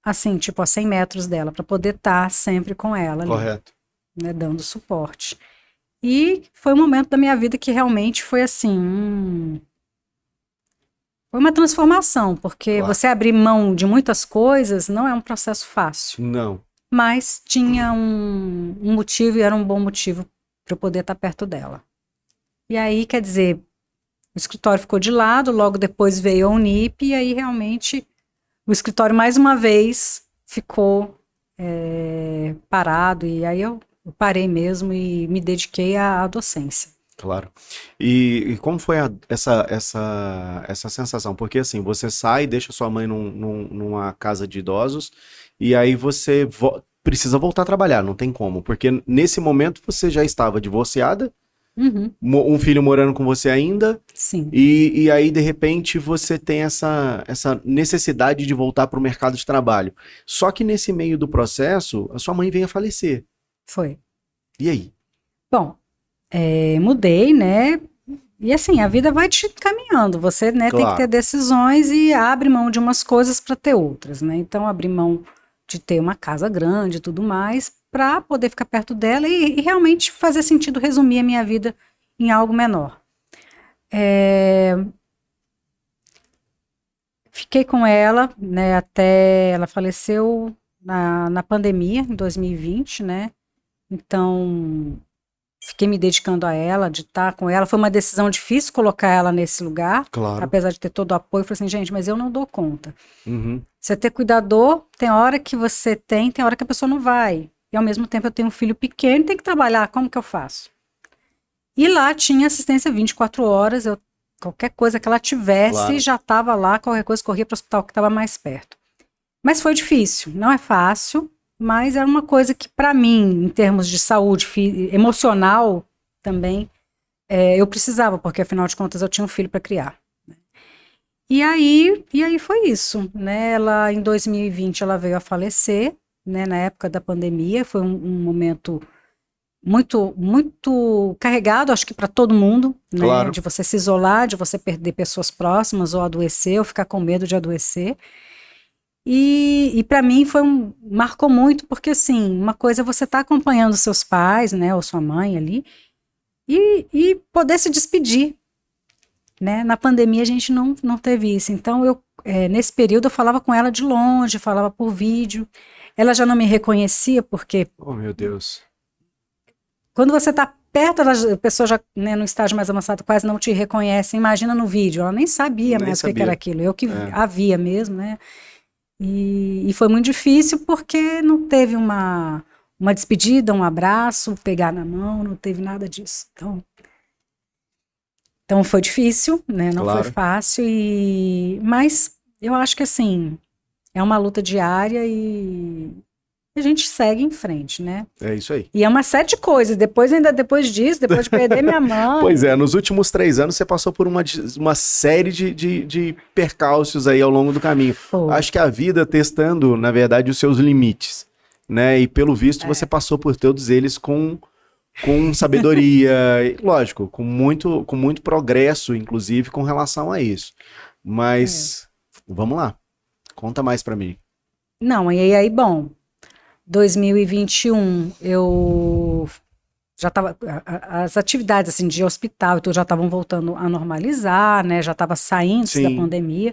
assim, tipo a 100 metros dela, para poder estar sempre com ela ali, Correto. né, dando suporte. E foi um momento da minha vida que realmente foi assim, foi uma transformação, porque Claro. você abrir mão de muitas coisas não é um processo fácil, Não. mas tinha um motivo e era um bom motivo para eu poder estar perto dela. E aí, quer dizer, o escritório ficou de lado, logo depois veio a Unip, e aí realmente o escritório mais uma vez ficou parado, e aí eu parei mesmo e me dediquei à docência. Claro. E como foi essa sensação? Porque assim, você sai, deixa sua mãe numa casa de idosos, e aí você precisa voltar a trabalhar, não tem como. Porque nesse momento você já estava divorciada, Uhum, um filho morando com você ainda, sim, e aí de repente você tem essa necessidade de voltar para o mercado de trabalho. Só que nesse meio do processo, a sua mãe vem a falecer. foi. E aí? Bom, mudei, né? E assim, a vida vai te encaminhando. Você, né, tem que Claro. ter decisões e abre mão de umas coisas para ter outras, né? Então, abri mão de ter uma casa grande e tudo mais para poder ficar perto dela e realmente fazer sentido resumir a minha vida em algo menor. Fiquei com ela, né, até ela faleceu na pandemia, em 2020, né? Então, fiquei me dedicando a ela, de estar com ela. Foi uma decisão difícil colocar ela nesse lugar, Claro. apesar de ter todo o apoio. Eu falei assim, gente, mas eu não dou conta. Uhum. Você ter cuidador, tem hora que você tem hora que a pessoa não vai. E ao mesmo tempo eu tenho um filho pequeno, tem que trabalhar, como que eu faço? E lá tinha assistência 24 horas, qualquer coisa que ela tivesse, Claro. já estava lá, qualquer coisa corria para o hospital que estava mais perto. Mas foi difícil, não é fácil, mas era uma coisa que para mim, em termos de saúde emocional também, eu precisava, porque afinal de contas eu tinha um filho para criar. E aí foi isso, né? Ela em 2020 ela veio a falecer, né? Na época da pandemia, foi um momento muito muito carregado, acho que para todo mundo, né? Claro. De você se isolar, de você perder pessoas próximas ou adoecer, ou ficar com medo de adoecer. E para mim marcou muito, porque assim, uma coisa é você estar acompanhando seus pais, né? Ou sua mãe ali, e poder se despedir. Né? Na pandemia a gente não teve isso, então nesse período eu falava com ela de longe, falava por vídeo, ela já não me reconhecia, porque Oh, meu Deus. quando você está perto, a pessoa já, né, no estágio mais avançado quase não te reconhece, imagina no vídeo, ela nem sabia Nem mais o que sabia. era aquilo, eu que É. a via mesmo, né, e foi muito difícil porque não teve uma despedida, um abraço, pegar na mão, não teve nada disso, então foi difícil, né? Não Claro. foi fácil, mas eu acho que assim, é uma luta diária e a gente segue em frente, né? É isso aí. E é uma série de coisas, depois disso, depois de perder minha mãe. Pois é, nos últimos 3 anos você passou por uma série de percalços aí ao longo do caminho. Foi. Acho que a vida testando, na verdade, os seus limites, né? E pelo visto você passou por todos eles com sabedoria, e, lógico, com muito progresso, inclusive, com relação a isso. Mas, vamos lá, conta mais pra mim. Não, e aí, bom, 2021 eu já estava, as atividades assim de hospital, então já estavam voltando a normalizar, né? Já estava saindo Sim. da pandemia.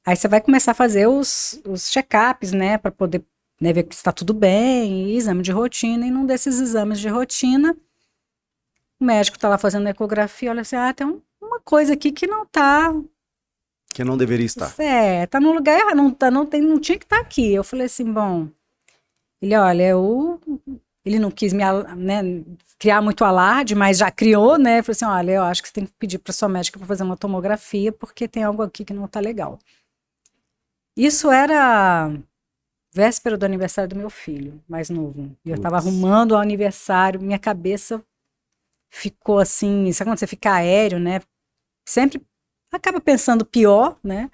Aí você vai começar a fazer os check-ups, né, para poder, né, ver que está tudo bem, e exame de rotina, e num desses exames de rotina, o médico está lá fazendo ecografia, olha assim, tem uma coisa aqui que não está, Que não deveria estar. tá no lugar errado, não tinha que estar aqui. Eu falei assim, bom, ele não quis né, criar muito alarde, mas já criou, né, falei assim, olha, eu acho que você tem que pedir para sua médica para fazer uma tomografia, porque tem algo aqui que não está legal. Isso era véspera do aniversário do meu filho, mais novo. E eu estava arrumando o aniversário, minha cabeça ficou assim, sabe quando você fica aéreo, né? Sempre, acaba pensando pior, né?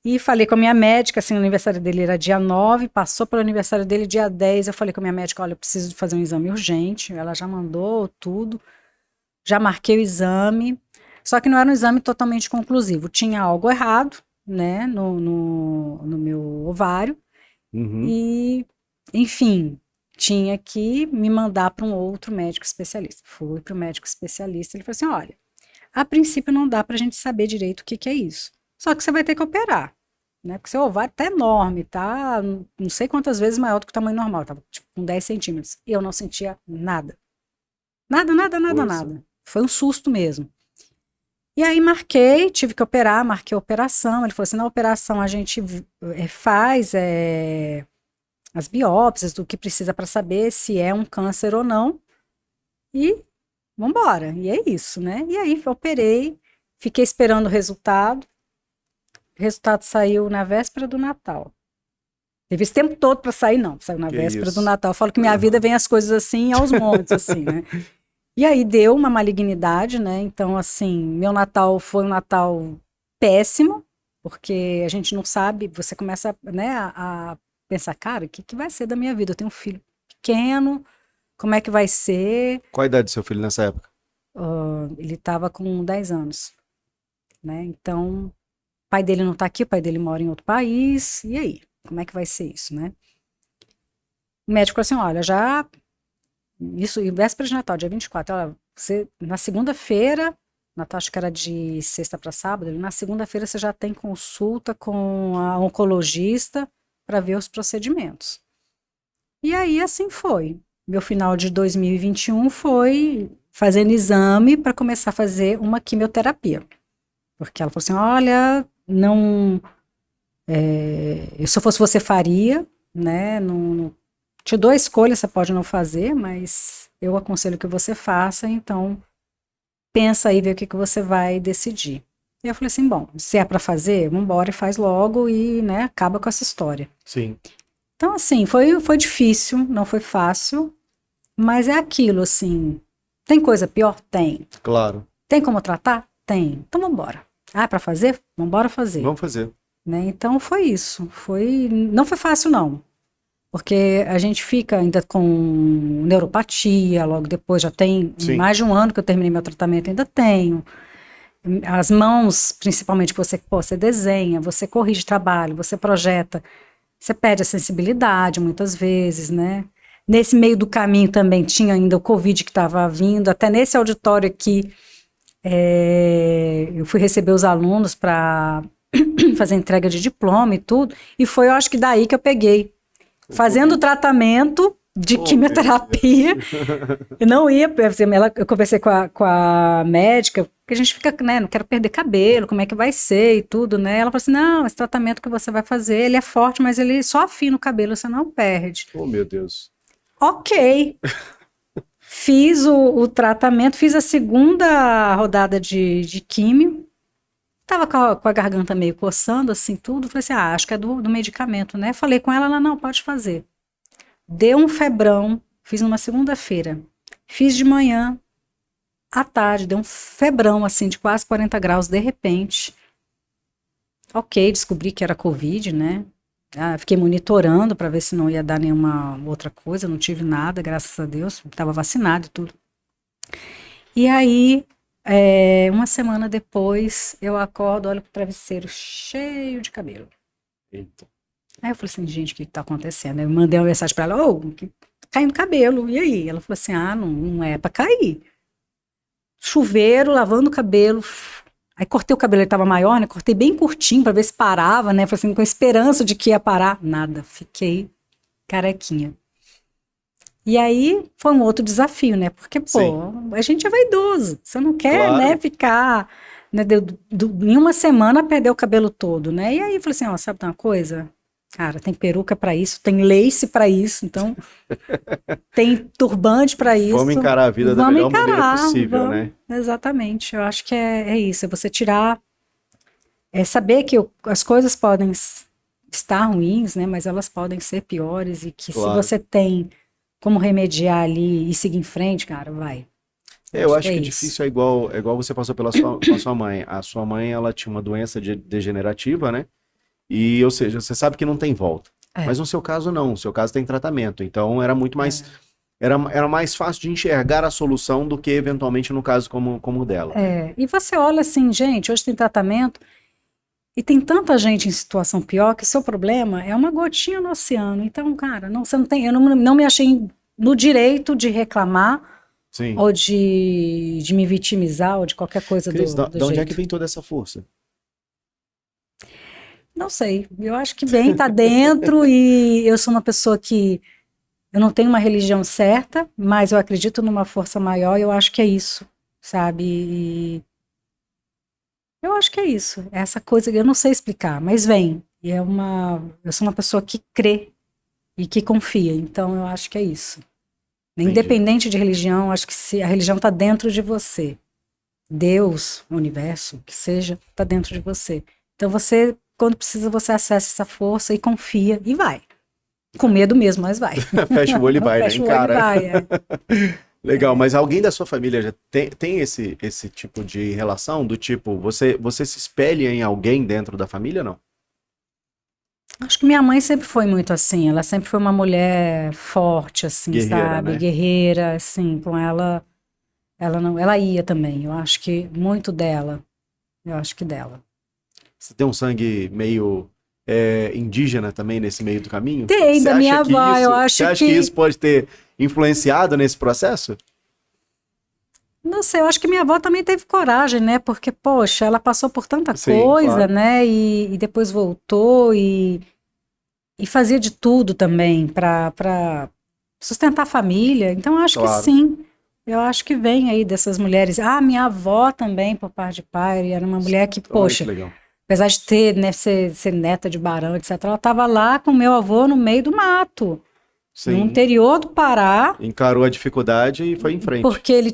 E falei com a minha médica, assim, o aniversário dele era dia 9, passou pelo aniversário dele dia 10, eu falei com a minha médica, olha, eu preciso de fazer um exame urgente, ela já mandou tudo, já marquei o exame, só que não era um exame totalmente conclusivo, tinha algo errado, né, no meu ovário, Uhum. e, enfim, tinha que me mandar para um outro médico especialista. Fui para o médico especialista, ele falou assim, olha, a princípio não dá para a gente saber direito o que que é isso. Só que você vai ter que operar, né? Porque seu ovário tá enorme, tá? Não sei quantas vezes maior do que o tamanho normal, tava tipo com 10 centímetros. E eu não sentia nada. Nada, nada, nada, Coisa. nada. Foi um susto mesmo. E aí marquei, tive que operar, marquei a operação. Ele falou assim: na operação a gente faz as biópsias do que precisa para saber se é um câncer ou não. E vambora. E é isso, né? E aí operei, fiquei esperando o resultado. O resultado saiu na véspera do Natal. Teve esse tempo todo para sair, não. Saiu na Que véspera do isso. Natal. Eu falo que minha vida vem as coisas assim aos montes, assim, né? E aí deu uma malignidade, né? Então, assim, meu Natal foi um Natal péssimo, porque a gente não sabe, você começa, né, a pensar, cara, o que que vai ser da minha vida? Eu tenho um filho pequeno, como é que vai ser? Qual a idade do seu filho nessa época? Ele estava com 10 anos, né? Então, o pai dele não está aqui, o pai dele mora em outro país, e aí? Como é que vai ser isso, né? O médico falou assim, olha, já, isso, e véspera de Natal, dia 24, olha, você, na segunda-feira, Natal acho que era de sexta para sábado, na segunda-feira você já tem consulta com a oncologista para ver os procedimentos. E aí, assim foi. Meu final de 2021 foi fazendo exame para começar a fazer uma quimioterapia. Porque ela falou assim, olha, não... se eu fosse você, faria, né? Não, te dou a escolha, você pode não fazer, mas eu aconselho que você faça, então pensa aí, vê o que que você vai decidir. E eu falei assim, bom, se é para fazer, vamos embora e faz logo e, né, acaba com essa história. Sim. Então, assim, foi difícil, não foi fácil, mas é aquilo, assim, tem coisa pior? Tem. Claro. Tem como tratar? Tem. Então, vamos embora. Ah, é para fazer? Vamos embora fazer. Vamos fazer. Né? Então foi isso. Não foi fácil, não. Porque a gente fica ainda com neuropatia, logo depois já tem Sim. mais de um ano que eu terminei meu tratamento, ainda tenho. As mãos, principalmente, você desenha, você corrige trabalho, você projeta, você perde a sensibilidade muitas vezes, né? Nesse meio do caminho também tinha ainda o Covid que estava vindo, até nesse auditório aqui, eu fui receber os alunos para fazer entrega de diploma e tudo, e foi, eu acho que daí que eu peguei. Fazendo o tratamento de quimioterapia, eu não ia, eu conversei com a médica, porque a gente fica, né, não quero perder cabelo, como é que vai ser e tudo, né, ela falou assim, não, esse tratamento que você vai fazer, ele é forte, mas ele só afina o cabelo, você não perde. Oh, meu Deus. Ok. Fiz o tratamento, fiz a segunda rodada de químio, tava com a garganta meio coçando, assim, tudo. Falei assim, acho que é do medicamento, né? Falei com ela, não, pode fazer. Deu um febrão, fiz numa segunda-feira. Fiz de manhã, à tarde, deu um febrão, assim, de quase 40 graus, de repente. Ok, descobri que era Covid, né? Fiquei monitorando para ver se não ia dar nenhuma outra coisa, não tive nada, graças a Deus, estava vacinado e tudo. E aí... uma semana depois, eu acordo, olho pro travesseiro cheio de cabelo. Eita. Aí eu falei assim, gente, o que tá acontecendo? Eu mandei uma mensagem pra ela, tá caindo cabelo, e aí? Ela falou assim, não é pra cair. Chuveiro, lavando o cabelo. Aí cortei o cabelo, ele tava maior, né? Cortei bem curtinho pra ver se parava, né? Falei assim, com esperança de que ia parar. Nada, fiquei carequinha. E aí foi um outro desafio, né? Porque, pô, Sim. a gente é vaidoso. Você não quer, Claro. né, ficar, né, em uma semana perder o cabelo todo, né? E aí eu falei assim, ó, sabe de uma coisa? Cara, tem peruca pra isso, tem lace pra isso, então tem turbante pra isso. Vamos encarar a vida da Vamos melhor maneira encarar, possível, vamos. né? Exatamente, eu acho que é isso, é você tirar, saber que as coisas podem estar ruins, né, mas elas podem ser piores e que Claro. se você tem como remediar ali e seguir em frente, cara, vai. Eu acho que isso. difícil é igual você passou com a sua mãe. A sua mãe, ela tinha uma doença degenerativa, né? E, ou seja, você sabe que não tem volta. É. Mas no seu caso, não. No seu caso tem tratamento. Então, era muito mais... Era mais fácil de enxergar a solução do que, eventualmente, no caso como o dela. E você olha assim, gente, hoje tem tratamento e tem tanta gente em situação pior que seu problema é uma gotinha no oceano. Então, cara, você não tem, eu não me achei no direito de reclamar Sim. ou de me vitimizar ou de qualquer coisa Cris, do de onde é jeito. que vem toda essa força? Não sei, eu acho que bem, tá dentro e eu sou uma pessoa que eu não tenho uma religião certa, mas eu acredito numa força maior e eu acho que é isso, sabe? E eu acho que é isso, é essa coisa que eu não sei explicar, mas vem. E eu sou uma pessoa que crê e que confia, então eu acho que é isso. Entendi. Independente de religião, acho que se a religião está dentro de você, Deus, o universo, o que seja, está dentro de você. Então você, quando precisa, você acessa essa força e confia e vai. Com medo mesmo, mas vai. Fecha o olho e vai, né? Fecha o olho e Encara. vai, Legal, mas alguém da sua família já tem esse tipo de relação? Do tipo, você se espelha em alguém dentro da família, não? Acho que minha mãe sempre foi muito assim, ela sempre foi uma mulher forte, assim, Guerreira, sabe? né? Guerreira, assim, com ela ia também, eu acho que muito dela, eu acho que dela. Você tem um sangue meio indígena também nesse meio do caminho? Tem, Você da minha acha que avó, eu acho você acha que que- isso pode ter influenciado nesse processo? Não sei, eu acho que minha avó também teve coragem, né? Porque, poxa, ela passou por tanta Sim, coisa, claro. né? E depois voltou e fazia de tudo também para sustentar a família. Então, eu acho que Claro. sim. Eu acho que vem aí dessas mulheres. Ah, minha avó também, por parte de pai, era uma mulher que, Olha que poxa, legal. apesar de ter, né, ser neta de barão, etc., ela estava lá com meu avô no meio do mato, no Sim. interior do Pará. Encarou a dificuldade e foi em frente. Porque ele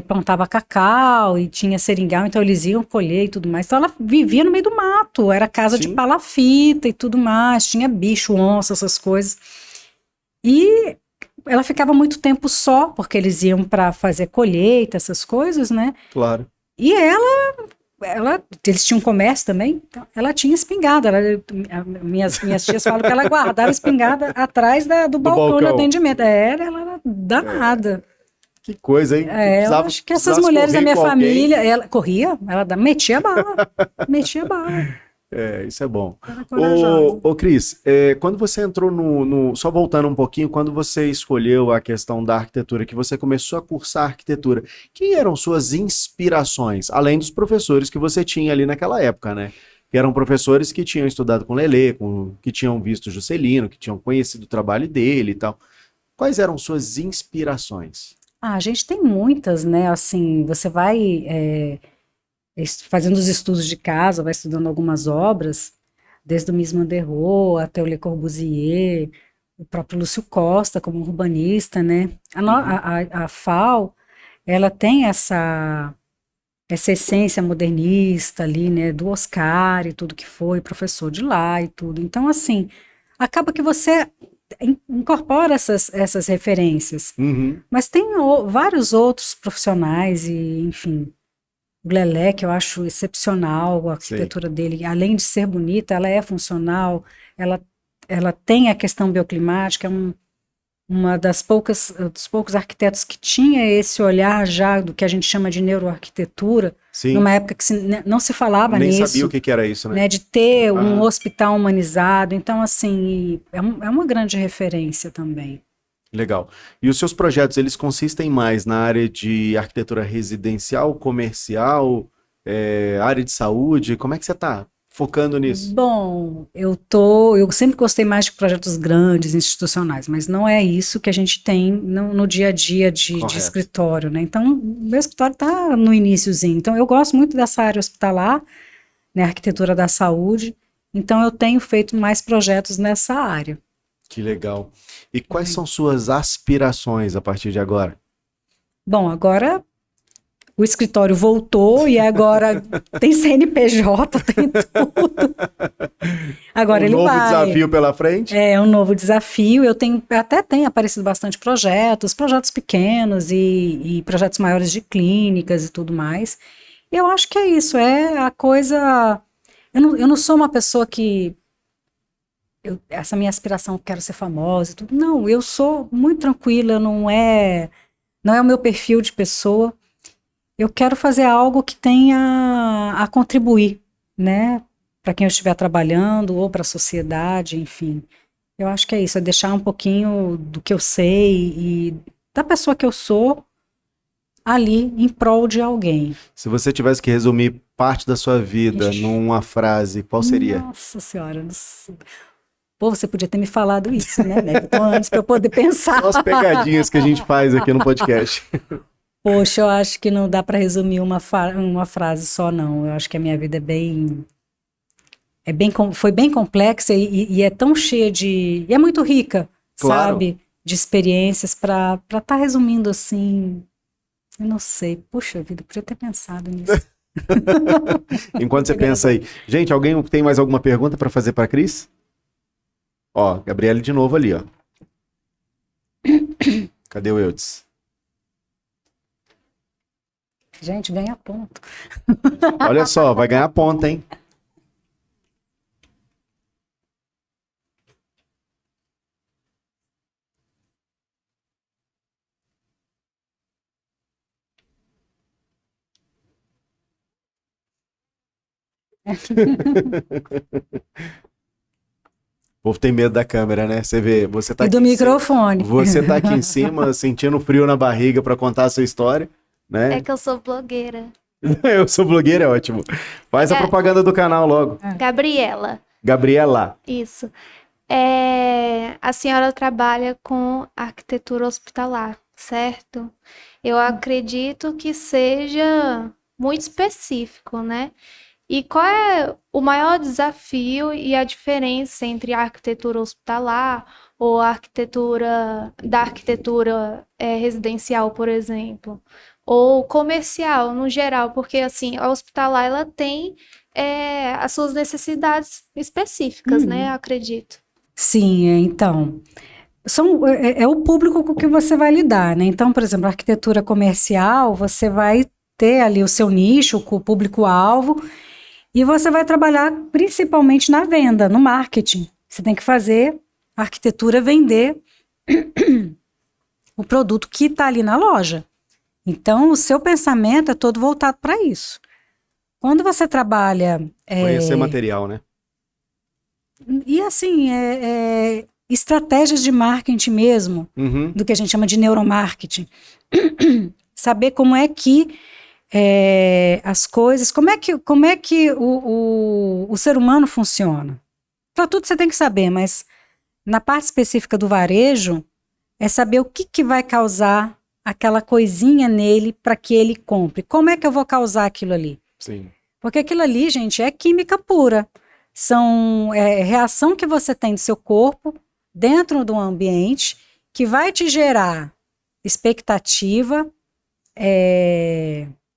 plantava cacau e tinha seringal, então eles iam colher e tudo mais. Então ela vivia no meio do mato, era casa de Sim. palafita e tudo mais, tinha bicho, onça, essas coisas. E ela ficava muito tempo só, porque eles iam para fazer colheita, essas coisas, né? Claro. E eles tinham comércio também, então ela tinha espingarda. Minhas tias falam que ela guardava espingarda atrás do balcão de balcão. atendimento. Ela era danada. Que coisa, hein? Eu acho que essas mulheres da minha família, ela corria, ela metia bala, metia bala. Isso é bom. Era corajosa. Ô Cris, quando você entrou só voltando um pouquinho, quando você escolheu a questão da arquitetura, que você começou a cursar arquitetura, quem eram suas inspirações, além dos professores que você tinha ali naquela época, né? Que eram professores que tinham estudado com Lelê, que tinham visto Juscelino, que tinham conhecido o trabalho dele e tal. Quais eram suas inspirações? A gente tem muitas, né? Assim, você vai fazendo os estudos de casa, vai estudando algumas obras, desde o Mies van der Rohe até o Le Corbusier, o próprio Lúcio Costa como urbanista, né? A FAU, ela tem essa essência modernista ali, né? Do Oscar e tudo que foi, professor de lá e tudo. Então, assim, acaba que você incorpora essas referências. Uhum. Mas tem vários outros profissionais e, enfim, o Lelé, que eu acho excepcional, a arquitetura dele, além de ser bonita, ela é funcional, ela tem a questão bioclimática, uma dos poucos arquitetos que tinha esse olhar já do que a gente chama de neuroarquitetura, Sim. numa época que não se falava Nem nisso. sabia o que era isso, né? De ter um hospital humanizado. Então, assim, é uma grande referência também. Legal. E os seus projetos, eles consistem mais na área de arquitetura residencial, comercial, área de saúde? Como é que você está focando nisso? Bom, eu sempre gostei mais de projetos grandes, institucionais, mas não é isso que a gente tem no dia a dia de escritório, né? Então, o meu escritório está no iniciozinho. Então, eu gosto muito dessa área hospitalar, né, arquitetura da saúde. Então, eu tenho feito mais projetos nessa área. Que legal. E quais são suas aspirações a partir de agora? Bom, agora o escritório voltou e agora tem CNPJ, tem tudo. Agora ele novo vai. desafio pela frente? É um novo desafio. Até tem aparecido bastante projetos pequenos e projetos maiores de clínicas e tudo mais. Eu acho que é isso, é a coisa. Eu não sou uma pessoa que. Essa minha aspiração, quero ser famosa e tudo. Não, eu sou muito tranquila, não é o meu perfil de pessoa. Eu quero fazer algo que tenha a contribuir, né? Para quem eu estiver trabalhando ou para a sociedade, enfim. Eu acho que é isso, é deixar um pouquinho do que eu sei e da pessoa que eu sou ali em prol de alguém. Se você tivesse que resumir parte da sua vida Ixi. numa frase, qual seria? Nossa Senhora, pô, você podia ter me falado isso, né? Então, antes para eu poder pensar. Só as pegadinhas que a gente faz aqui no podcast. Poxa, eu acho que não dá para resumir uma frase só, não. Eu acho que a minha vida foi bem complexa e é tão cheia e é muito rica, Claro. sabe? De experiências para estar resumindo assim. Eu não sei. Puxa vida, eu podia ter pensado nisso. Enquanto você pensa aí. Gente, alguém tem mais alguma pergunta para fazer para Cris? Ó, Gabriele de novo ali, ó. Cadê o Eudes? Gente, ganha ponto. Olha só, vai ganhar ponta, hein? O povo tem medo da câmera, né? Você vê, você tá E do aqui em microfone. Você tá aqui em cima, sentindo frio na barriga para contar a sua história, né? É que eu sou blogueira. Eu sou blogueira, é ótimo. Faz a propaganda do canal logo. Gabriela, Gabriela. isso. A senhora trabalha com arquitetura hospitalar, certo? Eu acredito que seja muito específico, né? E qual é o maior desafio e a diferença entre a arquitetura hospitalar ou a arquitetura residencial, por exemplo, ou comercial no geral? Porque assim, a hospitalar ela tem as suas necessidades específicas, né? Eu acredito. Sim, então. É o público com que você vai lidar, né? Então, por exemplo, a arquitetura comercial, você vai ter ali o seu nicho, o público-alvo, e você vai trabalhar principalmente na venda, no marketing. Você tem que fazer a arquitetura vender o produto que está ali na loja. Então, o seu pensamento é todo voltado para isso. Quando você trabalha... Conhecer material, né? E assim, estratégias de marketing mesmo, Uhum. do que a gente chama de neuromarketing. Saber como é que as coisas, como é que o ser humano funciona. Para tudo você tem que saber, mas na parte específica do varejo, é saber o que vai causar aquela coisinha nele para que ele compre. Como é que eu vou causar aquilo ali? Sim. Porque aquilo ali, gente, é química pura. São reação que você tem do seu corpo dentro do ambiente que vai te gerar expectativa,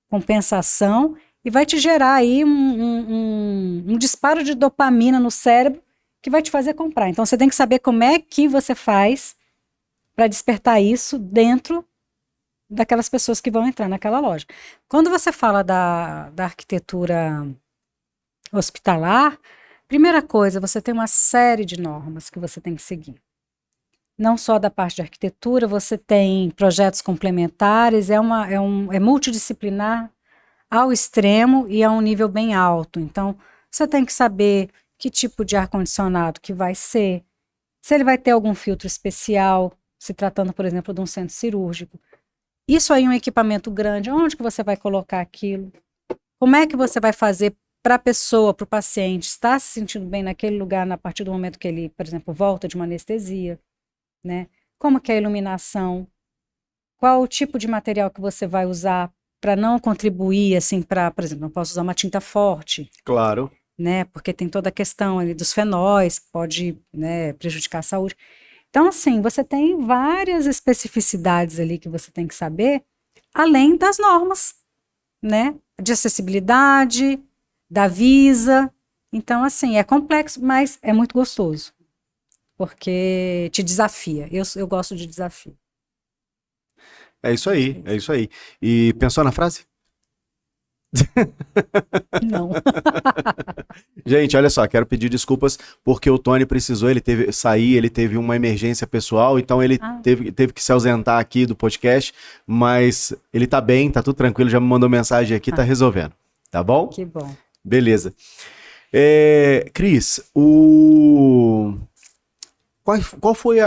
compensação e vai te gerar aí um disparo de dopamina no cérebro que vai te fazer comprar. Então você tem que saber como é que você faz para despertar isso dentro daquelas pessoas que vão entrar naquela loja. Quando você fala da arquitetura hospitalar, primeira coisa, você tem uma série de normas que você tem que seguir. Não só da parte de arquitetura, você tem projetos complementares, é multidisciplinar ao extremo e a um nível bem alto. Então, você tem que saber que tipo de ar-condicionado que vai ser, se ele vai ter algum filtro especial, se tratando, por exemplo, de um centro cirúrgico. Isso aí é um equipamento grande, onde que você vai colocar aquilo? Como é que você vai fazer para a pessoa, para o paciente, estar se sentindo bem naquele lugar a partir do momento que ele, por exemplo, volta de uma anestesia, né? Como que é a iluminação? Qual o tipo de material que você vai usar para não contribuir, assim, por exemplo, não posso usar uma tinta forte. Claro. Né? Porque tem toda a questão ali dos fenóis, que pode, né, prejudicar a saúde. Então, assim, você tem várias especificidades ali que você tem que saber, além das normas, né? De acessibilidade, da Visa. Então, assim, é complexo, mas é muito gostoso. Porque te desafia. Eu gosto de desafio. É isso aí, é isso aí. E pensou na frase? Não. Gente, olha só, quero pedir desculpas porque o Tony precisou, ele teve sair, ele teve uma emergência pessoal, então ele teve que se ausentar aqui do podcast, mas ele tá bem, tá tudo tranquilo, já me mandou mensagem aqui, tá resolvendo, tá bom? Que bom. Beleza. Cris, qual foi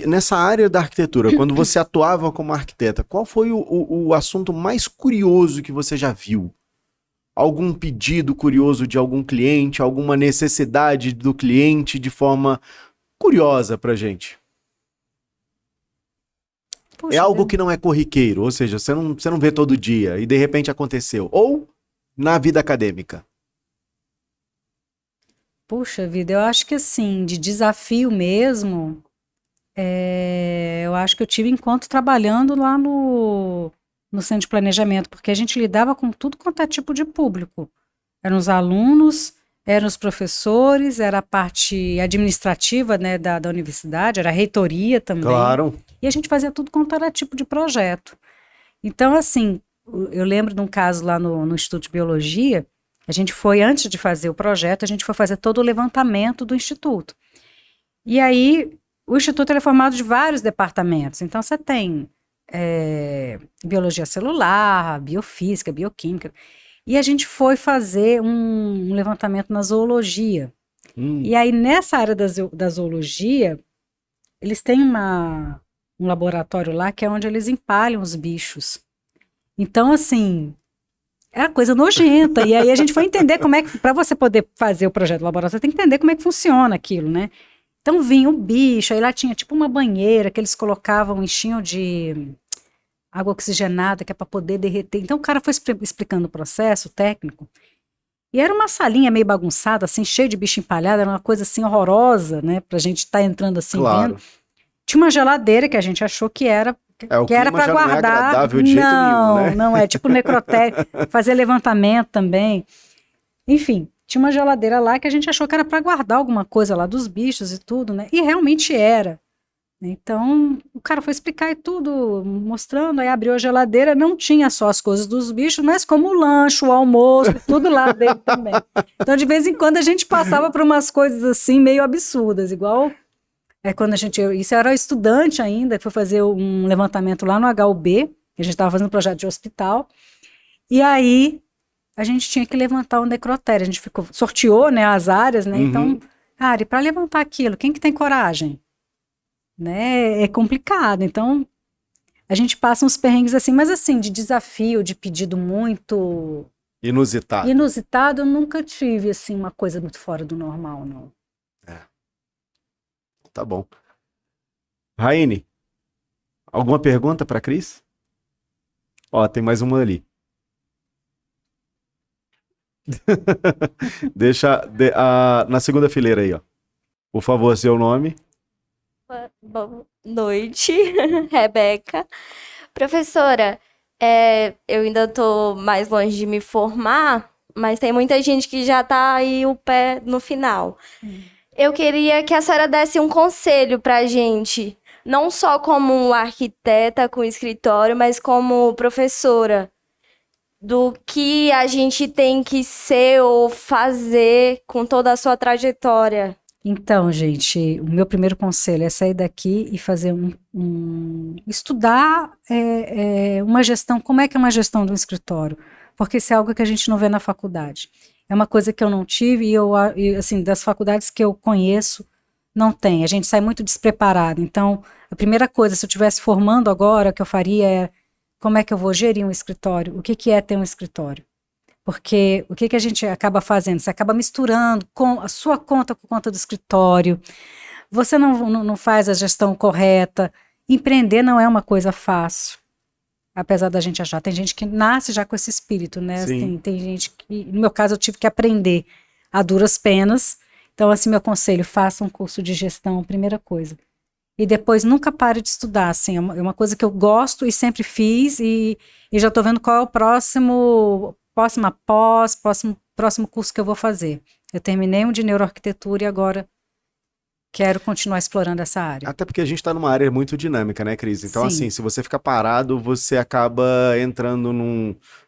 nessa área da arquitetura, quando você atuava como arquiteta, qual foi o assunto mais curioso que você já viu? Algum pedido curioso de algum cliente, alguma necessidade do cliente de forma curiosa pra gente? Puxa, É algo que não é corriqueiro, ou seja, você não vê todo dia e de repente aconteceu. Ou na vida acadêmica. Puxa vida, eu acho que assim, de desafio mesmo, eu acho que eu tive enquanto trabalhando lá no centro de planejamento, porque a gente lidava com tudo quanto é tipo de público. Eram os alunos, eram os professores, era a parte administrativa, né, da universidade, era a reitoria também. Claro. E a gente fazia tudo quanto era tipo de projeto. Então, assim, eu lembro de um caso lá no Instituto de Biologia, a gente foi, antes de fazer o projeto, a gente foi fazer todo o levantamento do Instituto. E aí, o Instituto ele é formado de vários departamentos. Então, você tem biologia celular, biofísica, bioquímica. E a gente foi fazer um levantamento na zoologia. E aí, nessa área da zoologia, eles têm um laboratório lá que é onde eles empalham os bichos. Então, assim, é uma coisa nojenta. E aí a gente foi entender como é que, para você poder fazer o projeto do laboratório, você tem que entender como é que funciona aquilo, né? Então vinha o bicho, aí lá tinha tipo uma banheira que eles colocavam, enchiam de água oxigenada, que é para poder derreter. Então o cara foi explicando o processo técnico. E era uma salinha meio bagunçada, assim, cheio de bicho empalhado, era uma coisa assim horrorosa, né? Pra gente estar entrando assim, Claro. vendo. Tinha uma geladeira que a gente achou que era O que era clima para já não é guardar. agradável de jeito nenhum, né? Não é tipo necrotério, fazer levantamento também. Enfim, tinha uma geladeira lá que a gente achou que era para guardar alguma coisa lá dos bichos e tudo, né? E realmente era. Então, o cara foi explicar e tudo, mostrando, aí abriu a geladeira, não tinha só as coisas dos bichos, mas como o lanche, o almoço, tudo lá dentro também. Então, de vez em quando, a gente passava por umas coisas assim, meio absurdas, igual quando isso eu era estudante ainda, fui fazer um levantamento lá no HUB, a gente estava fazendo um projeto de hospital, e aí a gente tinha que levantar um necrotério, a gente sorteou, né, as áreas, né, então, cara, e para levantar aquilo, quem que tem coragem? Né, é complicado, então a gente passa uns perrengues assim, mas assim, de desafio, de pedido muito inusitado, eu nunca tive assim uma coisa muito fora do normal, não. Tá bom. Raine, alguma pergunta para Cris? Ó, tem mais uma ali. Deixa na segunda fileira aí, ó. Por favor, seu nome. Boa noite, Rebeca. Professora, eu ainda estou mais longe de me formar, mas tem muita gente que já está aí o pé no final. Eu queria que a senhora desse um conselho para a gente, não só como arquiteta com escritório, mas como professora, do que a gente tem que ser ou fazer com toda a sua trajetória. Então, gente, o meu primeiro conselho é sair daqui e fazer estudar uma gestão, como é que é uma gestão de um escritório, porque isso é algo que a gente não vê na faculdade. É uma coisa que eu não tive e assim, das faculdades que eu conheço, não tem. A gente sai muito despreparado. Então, a primeira coisa, se eu estivesse formando agora, o que eu faria é como é que eu vou gerir um escritório? O que é ter um escritório? Porque o que a gente acaba fazendo? Você acaba misturando com a sua conta com a conta do escritório. Você não faz a gestão correta. Empreender não é uma coisa fácil. Apesar da gente achar. Tem gente que nasce já com esse espírito, né? Tem gente que, no meu caso, eu tive que aprender a duras penas. Então, assim, meu conselho, faça um curso de gestão, primeira coisa. E depois nunca pare de estudar, assim, é uma coisa que eu gosto e sempre fiz, e já estou vendo qual é o próximo próximo curso que eu vou fazer. Eu terminei um de neuroarquitetura e agora quero continuar explorando essa área. Até porque a gente está numa área muito dinâmica, né, Cris? Então, Sim. assim, se você ficar parado, você acaba entrando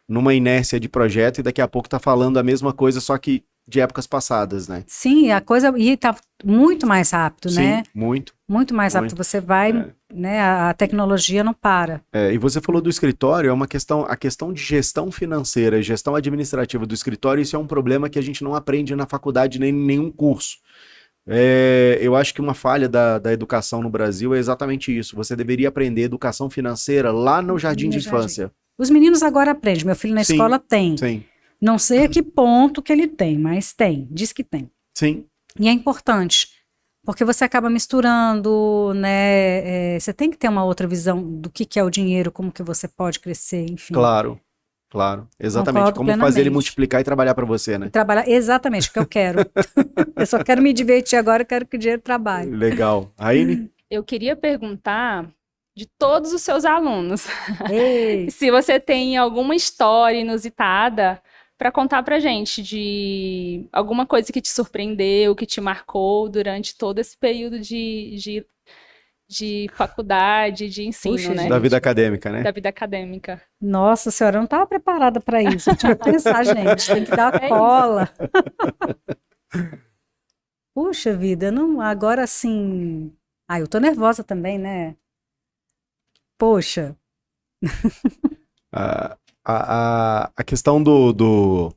numa inércia de projeto e daqui a pouco tá falando a mesma coisa, só que de épocas passadas, né? Sim, a coisa e tá muito mais rápido, né? Sim, muito. Muito mais rápido. Muito. Você vai, né? A tecnologia não para. E você falou do escritório, é uma questão, a questão de gestão financeira, gestão administrativa do escritório, isso é um problema que a gente não aprende na faculdade nem em nenhum curso. Eu acho que uma falha da educação no Brasil é exatamente isso. Você deveria aprender educação financeira lá no jardim de infância. Os meninos agora aprendem. Meu filho na Sim, escola tem. Sim, Não sei a que ponto que ele tem, mas tem. Diz que tem. sim. E é importante, porque você acaba misturando, né? Você tem que ter uma outra visão do que é o dinheiro, como que você pode crescer, enfim. Claro, claro. Exatamente. Concordo Como fazer ele plenamente. multiplicar e trabalhar para você, né? Trabalhar exatamente o que eu quero. Eu só quero me divertir agora, eu quero que o dinheiro trabalhe. Legal. Raine? Eu queria perguntar de todos os seus alunos, Ei, se você tem alguma história inusitada para contar pra gente de alguma coisa que te surpreendeu, que te marcou durante todo esse período de faculdade, de ensino, Puxa, né? Da vida acadêmica, né? Da vida acadêmica. nossa senhora, eu não estava preparada para isso. Eu tinha que pensar, gente, tem que dar É cola. Puxa vida, não, agora sim. Eu tô nervosa também, né? Poxa, A questão do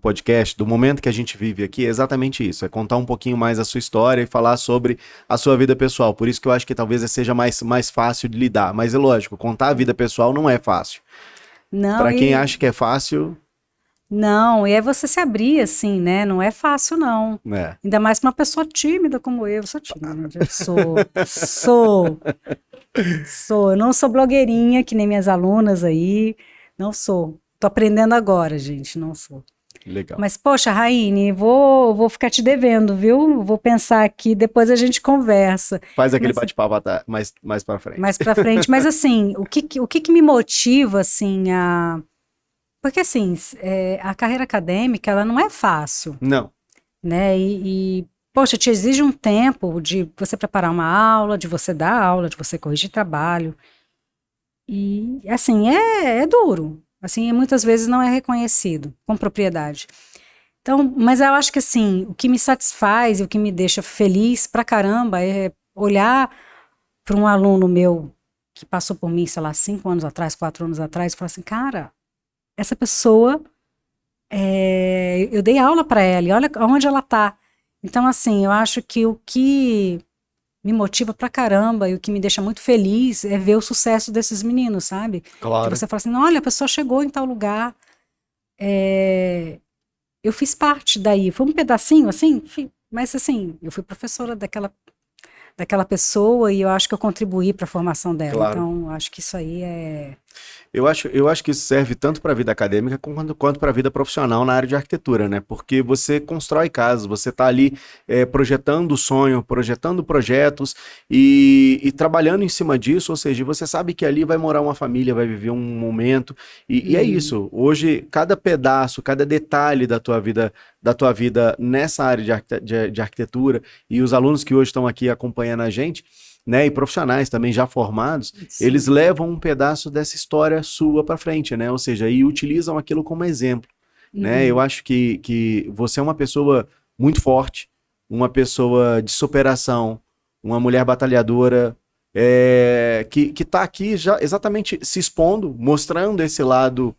podcast, do momento que a gente vive aqui, é exatamente isso. É contar um pouquinho mais a sua história e falar sobre a sua vida pessoal. Por isso que eu acho que talvez seja mais fácil de lidar. Mas é lógico, contar a vida pessoal não é fácil. não. Para quem acha que é fácil, Não, e é você se abrir assim, né? Não é fácil, não. né? Ainda mais para uma pessoa tímida como eu. Eu sou tímida, gente. Sou. Eu não sou blogueirinha, que nem minhas alunas aí. Não sou. Tô aprendendo agora, gente. Não sou. Legal. Mas, poxa, Raine, vou ficar te devendo, viu? Vou pensar aqui, depois a gente conversa. Faz aquele Mas- bate-papo mais para frente. Mais pra frente. Mas, assim, o que me motiva, assim, a... Porque, assim, a carreira acadêmica, ela não é fácil, Não, né? Poxa, te exige um tempo de você preparar uma aula, de você dar aula, de você corrigir trabalho. E, assim, é duro. Assim, muitas vezes não é reconhecido com propriedade. Então, mas eu acho que, assim, o que me satisfaz e o que me deixa feliz pra caramba é olhar para um aluno meu que passou por mim, sei lá, 5 anos atrás, 4 anos atrás, e falar assim, cara, essa pessoa, eu dei aula para ela, e olha onde ela tá. Então, assim, eu acho que o que me motiva pra caramba e o que me deixa muito feliz é ver o sucesso desses meninos, sabe? Que claro. você fala assim, olha, a pessoa chegou em tal lugar, eu fiz parte daí, foi um pedacinho, assim, mas assim, eu fui professora daquela pessoa e eu acho que eu contribuí para a formação dela. Claro. Então, acho que isso aí é... Eu acho que isso serve tanto para a vida acadêmica quanto para a vida profissional na área de arquitetura, né? Porque você constrói casas, você está ali projetando o sonho, projetando projetos e trabalhando em cima disso, ou seja, você sabe que ali vai morar uma família, vai viver um momento, e é isso. Hoje, cada pedaço, cada detalhe da tua vida nessa área de arquitetura, e os alunos que hoje estão aqui acompanhando a gente, né, e profissionais também já formados, eles levam um pedaço dessa história sua para frente, né? Ou seja, e utilizam aquilo como exemplo, né? Eu acho que você é uma pessoa muito forte, uma pessoa de superação, uma mulher batalhadora, que tá aqui já exatamente se expondo, mostrando esse lado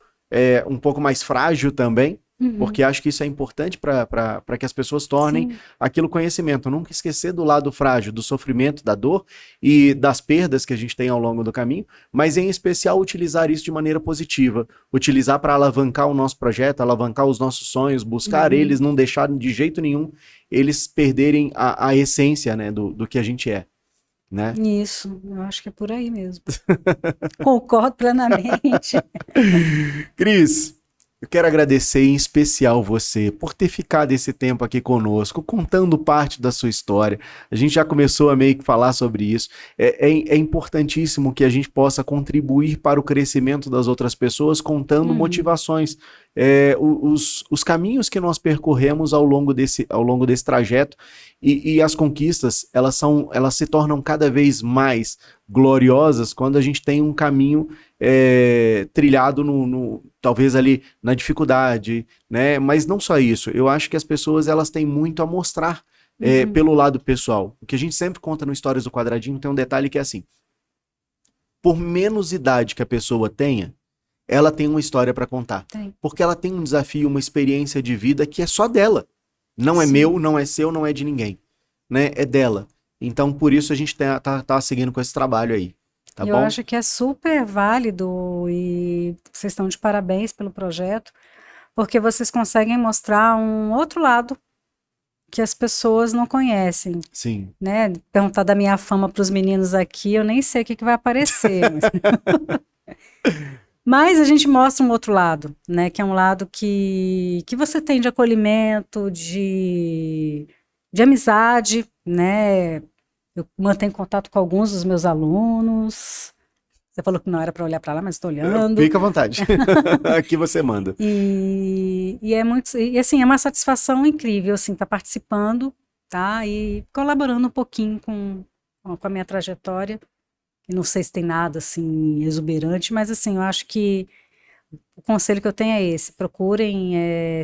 um pouco mais frágil também, porque acho que isso é importante para que as pessoas tornem aquilo conhecimento. Nunca esquecer do lado frágil, do sofrimento, da dor e das perdas que a gente tem ao longo do caminho, mas em especial utilizar isso de maneira positiva, utilizar para alavancar o nosso projeto, alavancar os nossos sonhos, buscar eles, não deixar de jeito nenhum eles perderem a essência, né, do que a gente é. Né? Isso, eu acho que é por aí mesmo. Concordo plenamente. Cris, Eu quero agradecer em especial você por ter ficado esse tempo aqui conosco, contando parte da sua história. A gente já começou a meio que falar sobre isso. É importantíssimo que a gente possa contribuir para o crescimento das outras pessoas, contando motivações. Os caminhos que nós percorremos ao longo desse trajeto e as conquistas, elas se tornam cada vez mais gloriosas quando a gente tem um caminho trilhado talvez ali na dificuldade, né? Mas não só isso, eu acho que as pessoas elas têm muito a mostrar pelo lado pessoal. O que a gente sempre conta no Histórias do Quadradinho tem um detalhe que é assim, por menos idade que a pessoa tenha, ela tem uma história para contar. Porque ela tem um desafio, uma experiência de vida que é só dela. Não é meu, não é seu, não é de ninguém. Né? É dela. Então, por isso a gente tá seguindo com esse trabalho aí. Tá bom? Eu acho que é super válido e vocês estão de parabéns pelo projeto, porque vocês conseguem mostrar um outro lado que as pessoas não conhecem. Sim. Né? Perguntar da minha fama para os meninos aqui, eu nem sei o que vai aparecer. Mas a gente mostra um outro lado, né? Que é um lado que você tem de acolhimento, de amizade, né? Eu mantenho contato com alguns dos meus alunos. Você falou que não era para olhar para lá, mas estou olhando. Fica à vontade. Aqui você manda. E assim, é uma satisfação incrível, assim, estar participando, tá? E colaborando um pouquinho com a minha trajetória. Não sei se tem nada assim exuberante, mas assim, eu acho que o conselho que eu tenho é esse: procurem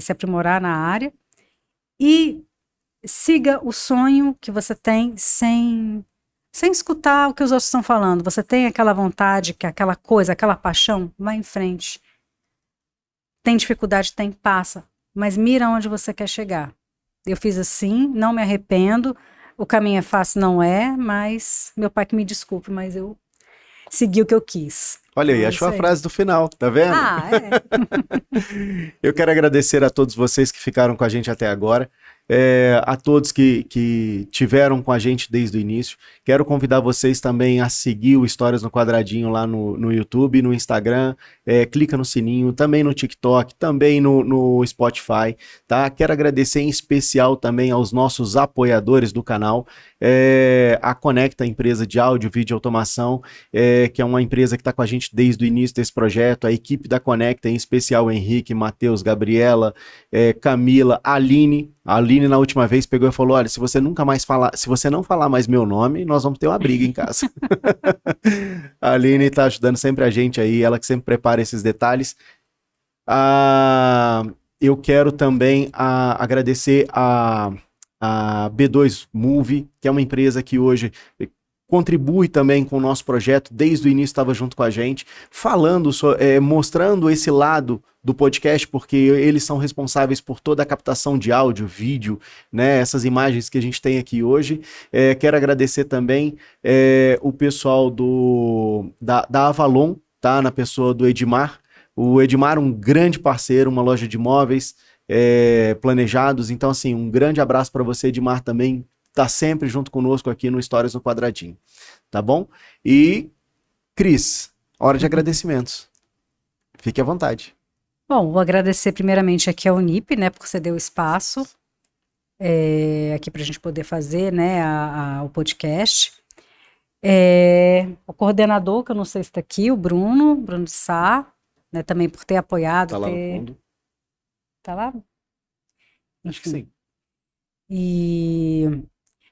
se aprimorar na área e siga o sonho que você tem sem escutar o que os outros estão falando. Você tem aquela vontade, que aquela coisa, aquela paixão, vai em frente. Tem dificuldade, passa, mas mira onde você quer chegar. Eu fiz assim, não me arrependo. O caminho é fácil, não é, mas meu pai que me desculpe, mas eu segui o que eu quis. Olha aí, achou a frase do final, tá vendo? Eu quero agradecer a todos vocês que ficaram com a gente até agora, a todos que tiveram com a gente desde o início. Quero convidar vocês também a seguir o Histórias no Quadradinho lá no YouTube, no Instagram, clica no sininho, também no TikTok, também no Spotify, tá? Quero agradecer em especial também aos nossos apoiadores do canal, a Conecta, empresa de áudio, vídeo e automação, que é uma empresa que está com a gente desde o início desse projeto, a equipe da Conecta, em especial Henrique, Matheus, Gabriela, Camila, Aline. A Aline na última vez pegou e falou: olha, se você não falar mais meu nome, nós vamos ter uma briga em casa. A Aline tá ajudando sempre a gente aí, ela que sempre prepara esses detalhes. Eu quero também agradecer a B2 Movie, que é uma empresa que hoje contribui também com o nosso projeto, desde o início estava junto com a gente, falando, mostrando esse lado do podcast, porque eles são responsáveis por toda a captação de áudio, vídeo, né, essas imagens que a gente tem aqui hoje. Quero agradecer também o pessoal da Avalon, tá, na pessoa do Edmar. O Edmar, um grande parceiro, uma loja de imóveis planejados. Então, assim, um grande abraço para você, Edmar, também. Tá sempre junto conosco aqui no Histórias no Quadradinho, tá bom? E, Cris, hora de agradecimentos. Fique à vontade. Bom, vou agradecer primeiramente aqui a Unip, né, por ceder o espaço aqui para a gente poder fazer, né, o podcast. O coordenador, que eu não sei se está aqui, o Bruno de Sá, né, também por ter apoiado. Tá lá no fundo. Tá lá? Acho que sim. E...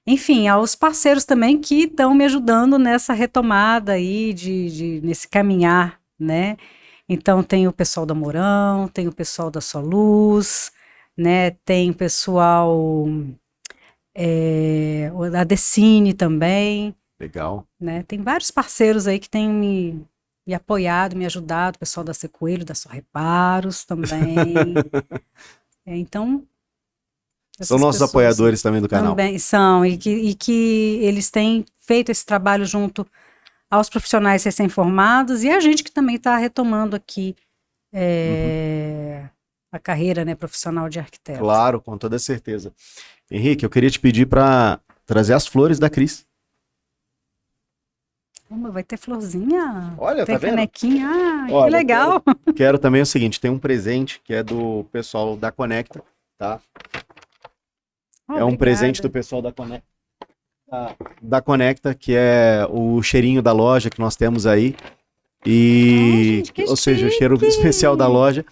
enfim, aos parceiros também que estão me ajudando nessa retomada aí, nesse caminhar, né? Então tem o pessoal da Mourão, tem o pessoal da Soluz, né? Tem o pessoal da Decine também. Legal. Né? Tem vários parceiros aí que têm me apoiado, me ajudado, o pessoal da Secoelho, da Só Reparos também. Então... são nossos apoiadores também do canal. Também são, e que eles têm feito esse trabalho junto aos profissionais recém-formados e a gente que também está retomando aqui a carreira, né, profissional de arquiteto. Claro, com toda certeza. Henrique, eu queria te pedir para trazer as flores da Cris. Vai ter florzinha? Olha, tem tá vendo? canequinha? Ah, que Olha, legal. Quero também o seguinte, tem um presente que é do pessoal da Conecta, tá? É um presente do pessoal da Conecta. Da Conecta, que é o cheirinho da loja que nós temos aí. E, gente, que ou seja, o cheiro chique! especial da loja.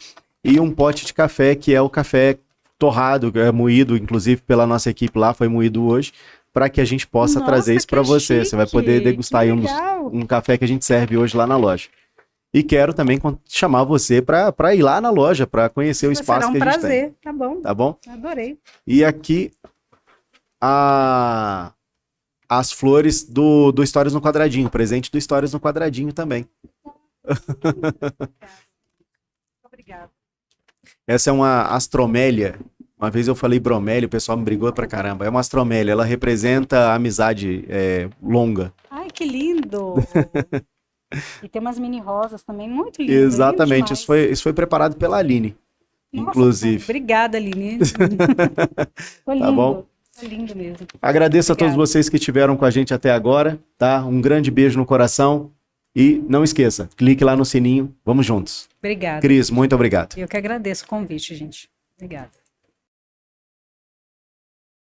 E um pote de café, que é o café torrado, é moído, inclusive pela nossa equipe lá, foi moído hoje, para que a gente possa Nossa, trazer isso que para você. Você vai poder chique, degustar aí que legal. um café que a gente serve hoje lá na loja. E quero também chamar você para ir lá na loja, para conhecer o espaço Será um que a gente tem. prazer, tá bom. Tá bom? Adorei. E aqui as flores do Histórias no Quadradinho, presente do Histórias no Quadradinho também. Obrigada. Essa é uma astromélia. Uma vez eu falei bromélia, o pessoal me brigou pra caramba. É uma astromélia, ela representa a amizade longa. Ai, que lindo. E tem umas mini rosas também, muito lindo. Exatamente, lindo isso foi preparado pela Aline, demais. inclusive. Nossa, obrigada, Aline. Foi lindo. Tá bom? Foi lindo mesmo. Agradeço a todos Obrigada. vocês que estiveram com a gente até agora, tá? Um grande beijo no coração e não esqueça, clique lá no sininho, vamos juntos. Obrigada. Cris, muito obrigado. Eu que agradeço o convite, gente. Obrigada.